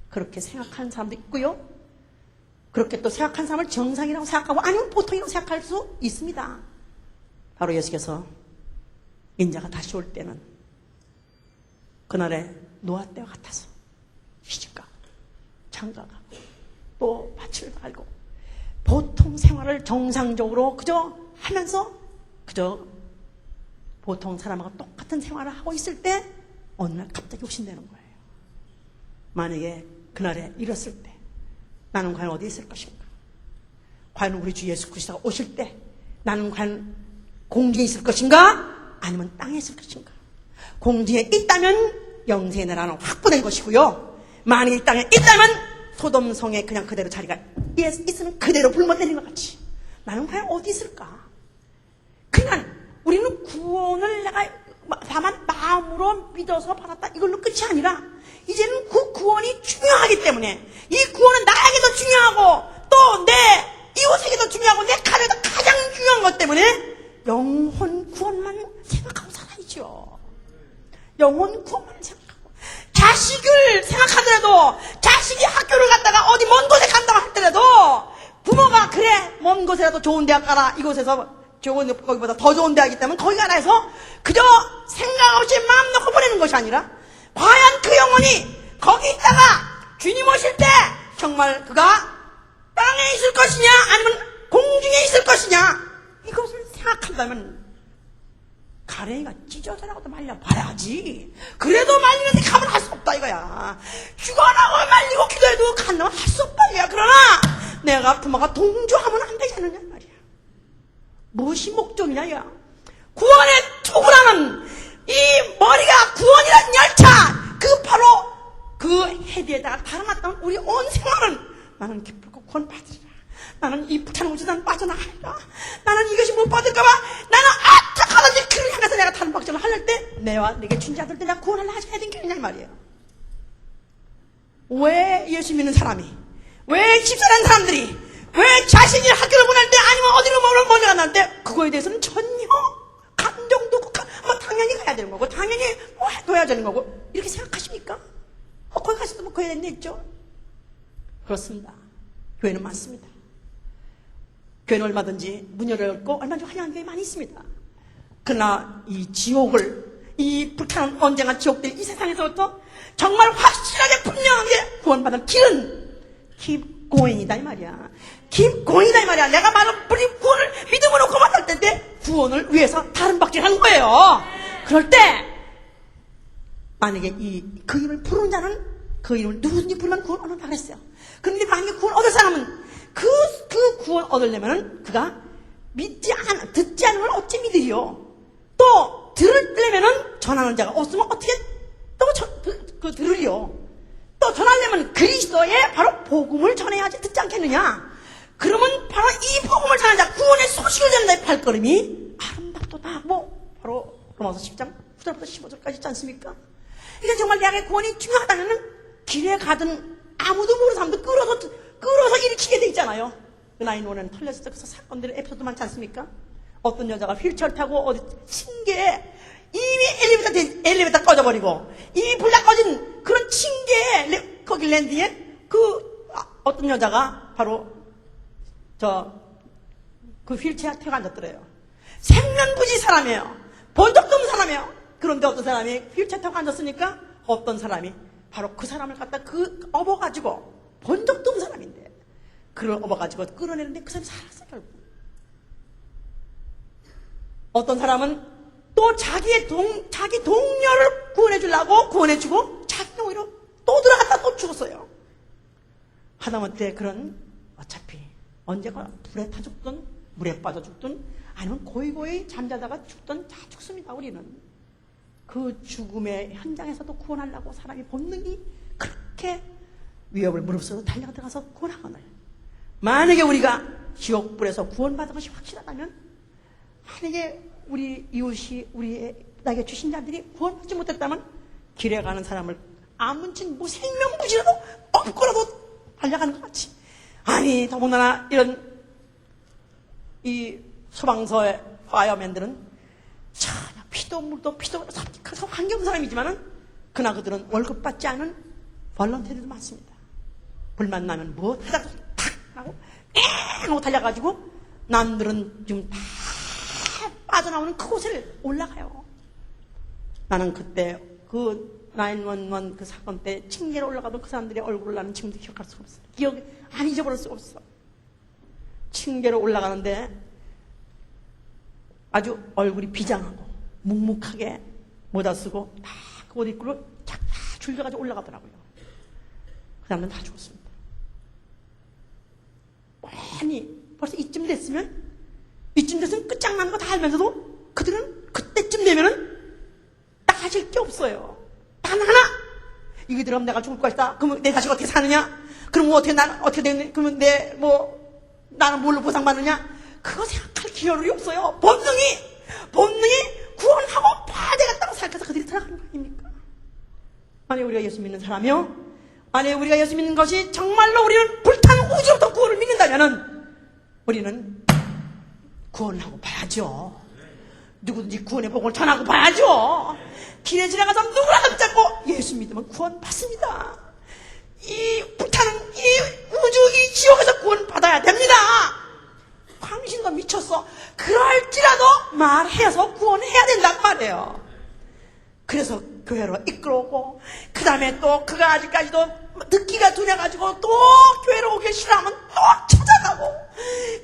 그렇게 생각하는 사람도 있고요. 그렇게 또 생각하는 사람을 정상이라고 생각하고 아니면 보통이라고 생각할 수 있습니다. 바로 예수께서 인자가 다시 올 때는 그날의 노아 때와 같아서 시집가고 장가가고 또 밭을 갈고 보통 생활을 정상적으로 그저 하면서 그저 보통 사람하고 똑같은 생활을 하고 있을 때 어느 날 갑자기 오신다는 거예요. 만약에 그날에 이뤘을 때 나는 과연 어디에 있을 것인가? 과연 우리 주 예수 그리스도가 오실 때 나는 과연 공중에 있을 것인가? 아니면 땅에 있을 것인가? 공중에 있다면 영생의 나라는 확보된 것이고요. 만약에 이 땅에 있다면 소돔성에 그냥 그대로 자리가 있으면 그대로 불못 내린 것 같이 나는 과연 어디 있을까? 그냥 우리는 구원을 내가 다만 마음으로 믿어서 받았다 이걸로 끝이 아니라 이제는 그 구원이 중요하기 때문에 이 구원은 나에게도 중요하고 또 내 이웃에게도 중요하고 내 가정에도 가장 중요한 것 때문에 영혼 구원만 생각하고 살아야죠. 영혼 구원만 생각하고 자식을 생각하더라도 자식이 학교를 갔다가 어디 먼 곳에 간다고 하더라도 부모가 그래 먼 곳이라도 좋은 대학 가라 이곳에서 거기보다 더 좋은 대학이기 때문에 거기 가라 해서 그저 생각 없이 마음 놓고 보내는 것이 아니라 과연 그 영혼이 거기 있다가 주님 오실 때 정말 그가 땅에 있을 것이냐 아니면 공중에 있을 것이냐 이것을 생각한다면 가랭이가 찢어져라고도 말려봐야지. 그래도 말리는데 가면 할 수 없다 이거야. 죽어라고 말리고 기도해도 간다면 할 수 없다 이거야. 그러나 내가 부모가 동조하면 안 되지 않느냐 말이야. 무엇이 목적이냐 야. 구원의 투구라는 이 머리가 구원이라는 열차 그 바로 그 헤드에다가 달아놨다면 우리 온 생활은 나는 기쁘고 구원 받으리라. 나는 이 불타는 우주단 빠져나가리라. 나는 이것이 못 받을까봐 나는 어떡하든지 그를 향해서 내가 다른 박정을 할 때 내와 내게 준자들 때 내가 구원을 하셔야 되는 게 아니냐 이 말이에요. 왜 예수 믿는 사람이 왜 집사라는 사람들이 왜 자신이 학교를 보낼 때 아니면 어디로 먼저 간다는 때 그거에 대해서는 전혀 감정도 없고 뭐 당연히 가야 되는 거고 당연히 뭐 해둬야 되는 거고 이렇게 생각하십니까? 거기 가서도 뭐 그래야 됐죠? 그렇습니다. 교회는 많습니다. 교회는 얼마든지 문 열어있고 얼마든지 환영하는 교회 많이 있습니다. 그러나 이 지옥을, 이 불타는 언젠가 지옥될 이 세상에서부터 정말 확실하게 분명하게 구원받을 길은 킵고인이다 이 말이야. 킵고인이다 이 말이야. 내가 바로 우리 구원을 믿음으로 고백할 때인데 구원을 위해서 다른 박질하는 거예요. 그럴 때 만약에 그 이름을 부르는 자는 그 이름을 누구든지 부르면 구원 얻는다 그랬어요. 그런데 만약에 구원 얻을 사람은 그 구원 얻으려면은 그가 듣지 않은 걸 어찌 믿으리요. 또 들으려면은 전하는 자가 없으면 어떻게 또 들으리요. 또 전하려면 그리스도의 바로 복음을 전해야 하지 듣지 않겠느냐. 그러면 바로 이 복음을 전하는 자, 구원의 소식을 전하는 자의 발걸음이 아름답도다. 바로 로마서 10장 9절부터 15절까지 있지 않습니까? 이게 정말 내가 구원이 중요하다면은 길에 가든 아무도 모르는 사람도 끌어서 일으키게 돼 있잖아요. 그 나인원에는 털렸을 때 그 사건들의 에피소드 많지 않습니까? 어떤 여자가 휠체어를 타고 어디 층계에 이미 엘리베이터 꺼져버리고 이미 불다 꺼진 그런 층계에 거기 랜드에 어떤 여자가 바로 그 휠체어 타고 앉았더래요. 생면부지 사람이에요. 본 적도 없는 사람이에요. 그런데 어떤 사람이 휠체어 타고 앉았으니까 어떤 사람이 바로 그 사람을 갖다 업어가지고 본 적도 없는 사람인데 그를 업어가지고 끌어내는데 그 사람이 살았어요. 결국. 어떤 사람은 또 자기 동료를 구원해주려고 구원해주고 자기는 오히려 또 들어갔다 또 죽었어요. 하다못해 그런 어차피 언제가 불에 타 죽든 물에 빠져 죽든 아니면 고이고이 잠자다가 죽든 다 죽습니다. 우리는 그 죽음의 현장에서도 구원하려고 사람이 본능이 그렇게 위협을 무릅쓰고 달려들어가서 구원하거늘 만약에 우리가 지옥불에서 구원받은 것이 확실하다면 만약에 우리 이웃이 나에게 주신 자들이 구원받지 못했다면 길에 가는 사람을 아문친 생명부지라도 업고라도 달려가는 것 같이 아니 더군다나 이런 이 소방서의 파이어맨들은 전혀 피도 물도 그래서 환경 사람이지만은 그러나 그들은 월급 받지 않은 볼런티어들도 많습니다. 불만 나면 뭐 하다가 탁 하고 하고 달려가지고 남들은 지금 다 빠져나오는 그곳을 올라가요. 나는 그때 그 911 그 사건 때 층계로 올라가던 그 사람들의 얼굴을 나는 지금도 기억할 수가 없어. 기억이 안 잊어버릴 수가 없어. 층계로 올라가는데 아주 얼굴이 비장하고 묵묵하게 모자 쓰고 다 그 옷 입고 쫙 줄여가지고 올라가더라고요. 그 사람들은 다 죽었습니다. 아니 벌써 이쯤 됐으면 끝장나는 거 다 알면서도 그들은 그때쯤 되면은 따질 게 없어요. 단 하나 이게 들어가면 내가 죽을 것이다. 그러면 내 자식 어떻게 사느냐? 그럼 어떻게 되는? 그러면 나는 뭘로 보상받느냐? 그거 생각할 기회이 없어요. 본능이 구원하고 봐야 되겠다고 생각해서 그들이 들어가는 거 아닙니까? 만약에 우리가 예수 믿는 사람이요, 만약에 우리가 예수 믿는 것이 정말로 우리는 불타는 우주로부터 구원을 믿는다면은 우리는 구원하고 봐야죠. 누구든지 구원의 복음을 전하고 봐야죠. 길에 지나가서 누구나 붙잡고 예수 믿으면 구원 받습니다. 이 불타는 이 우주 이 지옥에서 구원 받아야 됩니다. 당신도 미쳤어. 그럴지라도 말해서 구원해야 된단 말이에요. 그래서 교회로 이끌어오고 그 다음에 또 그가 아직까지도 듣기가 두려가지고 또 교회로 오기 싫어하면 또 찾아가고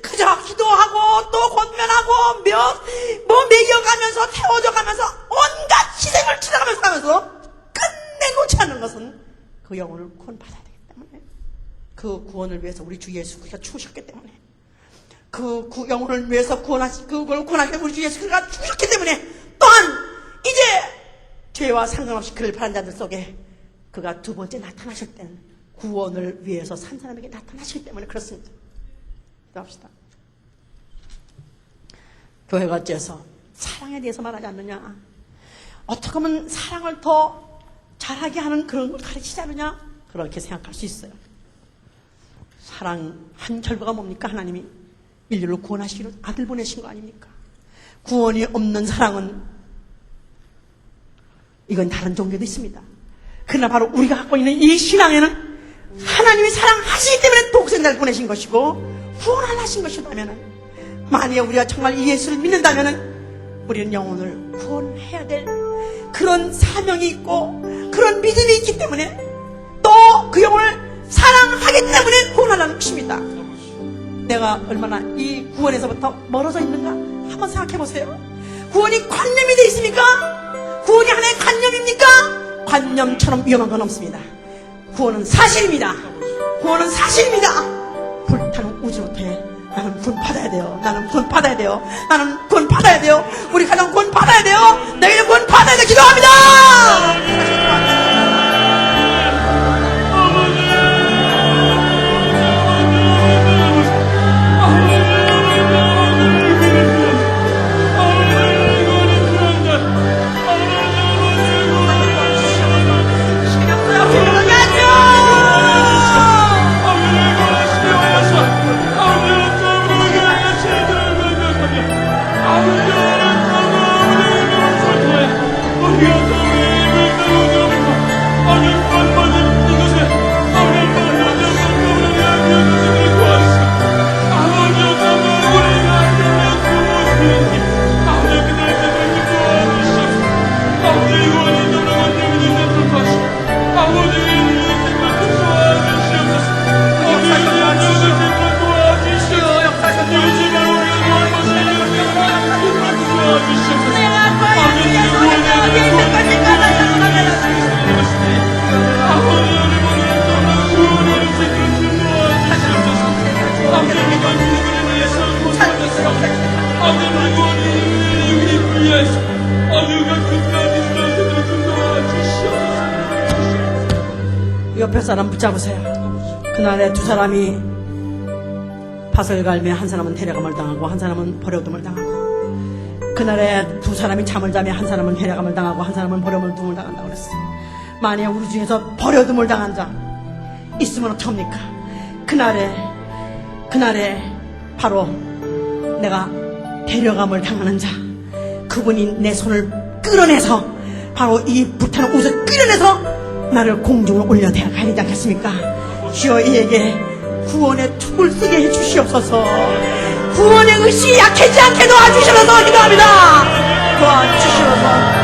그저 기도하고 또 권면하고 먹여가면서 태워줘가면서 온갖 희생을 치러가면서 하면서 끝내 놓지 않는 것은 그 영혼을 구원받아야 되기 때문에 그 구원을 위해서 우리 주 예수 그리스도가 죽으셨기 때문에 그 영혼을 위해서 그걸 구원하기 위해 우리 주 예수 그리스도가 죽으셨기 때문에 또한 이제 죄와 상관없이 그를 바란 자들 속에 그가 두 번째 나타나실 때는 구원을 위해서 산 사람에게 나타나시기 때문에 그렇습니다. 기도합시다. 교회가 어째서 사랑에 대해서 말하지 않느냐? 어떻게 하면 사랑을 더 잘하게 하는 그런 걸 가르치지 않느냐? 그렇게 생각할 수 있어요. 사랑 한 결과가 뭡니까? 하나님이 인류를 구원하시기로 아들 보내신 거 아닙니까? 구원이 없는 사랑은 이건 다른 종교도 있습니다. 그러나 바로 우리가 갖고 있는 이 신앙에는 하나님이 사랑하시기 때문에 독생자를 보내신 것이고 구원을 하신 것이라면 만약에 우리가 정말 이 예수를 믿는다면 우리는 영혼을 구원해야 될 그런 사명이 있고 그런 믿음이 있기 때문에 또 그 영혼을 사랑하기 때문에 구원하라는 것입니다. 내가 얼마나 이 구원에서부터 멀어져 있는가 한번 생각해 보세요. 구원이 관념이 되어 있습니까? 구원이 하나의 관념입니까? 관념처럼 위험한 건 없습니다. 구원은 사실입니다. 구원은 사실입니다. 불타는 우주로부터의 나는 구원 받아야 돼요. 나는 구원 받아야 돼요. 나는 구원 받아야 돼요. 우리 가정 구원 받아야 돼요. 내가 구원 받아야 돼. 기도합니다. 옆에 사람 붙잡으세요. 그날에 두 사람이 밭을 갈매 한 사람은 데려감을 당하고 한 사람은 버려둠을 당하고, 그날에 두 사람이 잠을 자며 한 사람은 데려감을 당하고 한 사람은 버려둠을 당한다고 그랬어요. 만약 우리 중에서 버려둠을 당한 자 있으면 어떡합니까? 그날에 바로 내가 데려감을 당하는 자, 그분이 내 손을 끌어내서 바로 이 불타는 옷을 끌어내서 나를 공중으로 올려대야 되지 않겠습니까? 주여 이에게 구원의 툭을 쓰게 해주시옵소서. 구원의 의식이 약해지지 않게 도와주시옵소서. 기도합니다. 도와주시옵소서.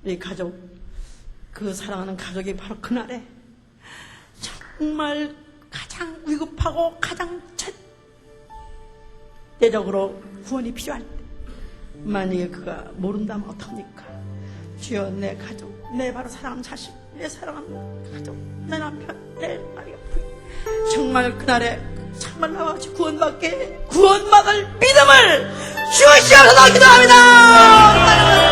우리 가족, 그 사랑하는 가족이 바로 그날에 정말 가장 위급하고 가장 절대적으로 구원이 필요할 때, 만약에 그가 모른다면 어떡합니까? 주여, 내 가족, 내 바로 사랑하는 자식, 내 사랑하는 가족, 내 남편, 내 아이가 정말 그날에 정말 나와서 구원받을 믿음을 주시옵소서. 기도합니다.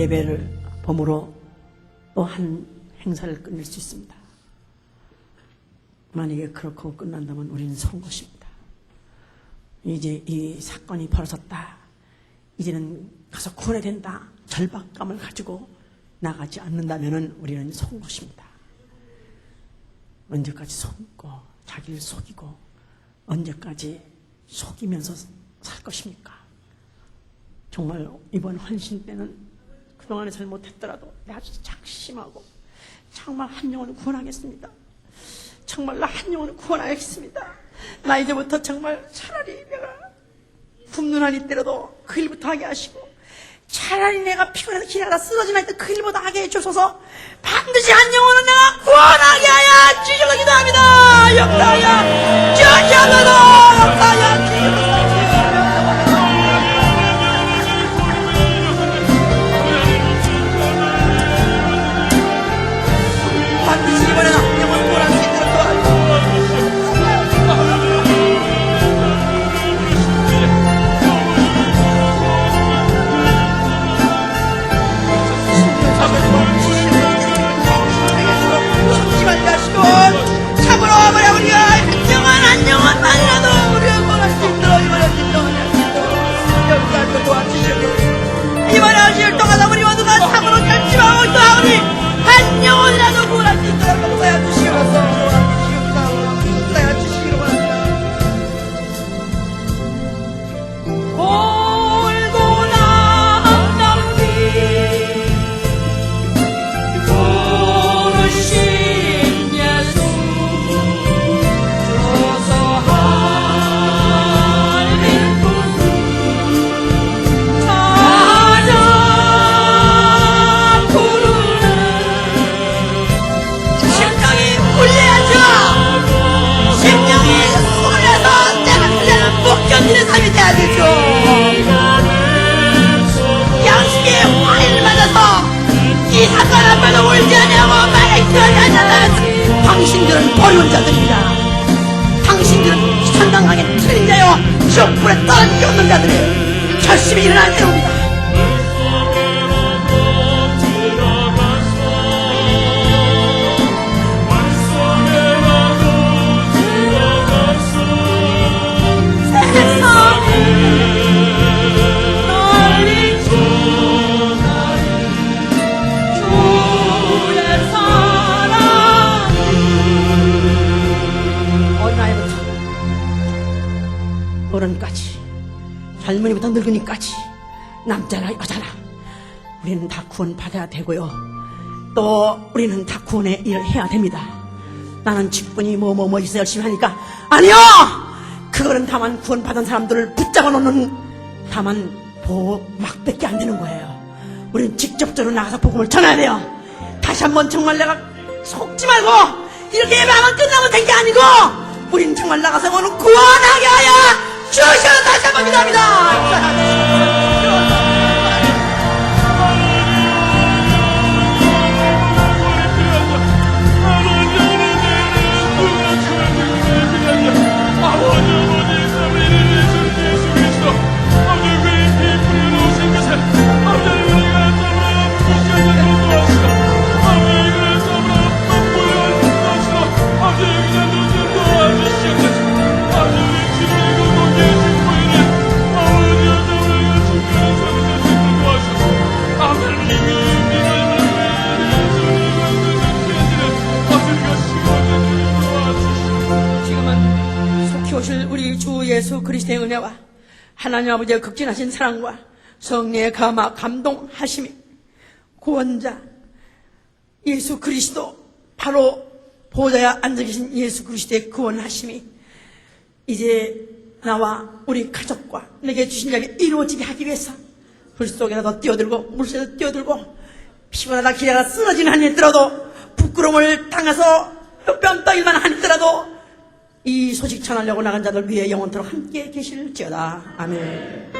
예배를 봄으로 또 한 행사를 끝낼 수 있습니다. 만약에 그렇게 끝난다면 우리는 선 것입니다. 이제 이 사건이 벌어졌다. 이제는 가서 구원해야 된다. 절박감을 가지고 나가지 않는다면 우리는 선 것입니다. 언제까지 속고 자기를 속이고 언제까지 속이면서 살 것입니까? 정말 이번 헌신 때는 그동안에 잘못했더라도 내가 아주 작심하고 정말 한 영혼을 구원하겠습니다. 정말 나 한 영혼을 구원하겠습니다. 나 이제부터 정말 차라리 내가 굶는 한이 때려도 그 일부터 하게 하시고 차라리 내가 피곤해서 길하다 쓰러지나 했던 그 일보다 하게 해주셔서 반드시 한 영혼은 내가 구원하게 하여 주시고 기도합니다. 역사하여 주시옵소서. 역사하여 주시옵소서. 반드시 이번에는 한 영혼 구원할 수 있도록 도와주시옵소서. 참으로 아버지 우리가 한 영혼만이라도 우리가 구원할 수 있도록 이번에 역사하시고 도와주시옵소서. 이번에 하실 동안 우리 모두가 참으로 결심하고 또 우리 한 영혼이라도 구원할 수 있도록 역사하여 주시옵소서. 역사하여 주시기로 바랍니다. 양식의 화해를 받아서 이 사건 앞에서 울지 않냐고 말했잖아요. 당신들은 버리운 자들입니다. 당신들은 상당하게 틀린 자요 지옥불에 떨어지기 없는 자들이에요. 결심이 일어나야 됩니다. 어른까지 할머니부터 늙은이까지 남자나 여자나 우리는 다 구원받아야 되고요. 또 우리는 다 구원의 일을 해야 됩니다. 나는 직분이 뭐 있어 열심히 하니까 아니요! 그거는 다만 구원받은 사람들을 붙잡아 놓는 다만 보호막밖에 안 되는 거예요. 우리는 직접적으로 나가서 복음을 전해야 돼요. 다시 한번 정말 내가 속지 말고 이렇게 예배하면 끝나면 된 게 아니고 우리는 정말 나가서 오늘 구원하게 하여 주셔서 다시 한번 기도합니다. 우리 주 예수 그리스도의 은혜와 하나님 아버지의 극진하신 사랑과 성령의 감동하심이 구원자 예수 그리스도 바로 보좌에 앉아 계신 예수 그리스도의 구원하심이 이제 나와 우리 가족과 내게 주신 자리 이루어지게 하기 위해서 불 속에라도 뛰어들고 물속에도 뛰어들고 피곤하다 기다가 쓰러지는 한이 있더라도 부끄러움을 당해서 뼈 떠일만 하니더라도 이 소식 전하려고 나간 자들 위해 영원토록 함께 계실지어다. 아멘.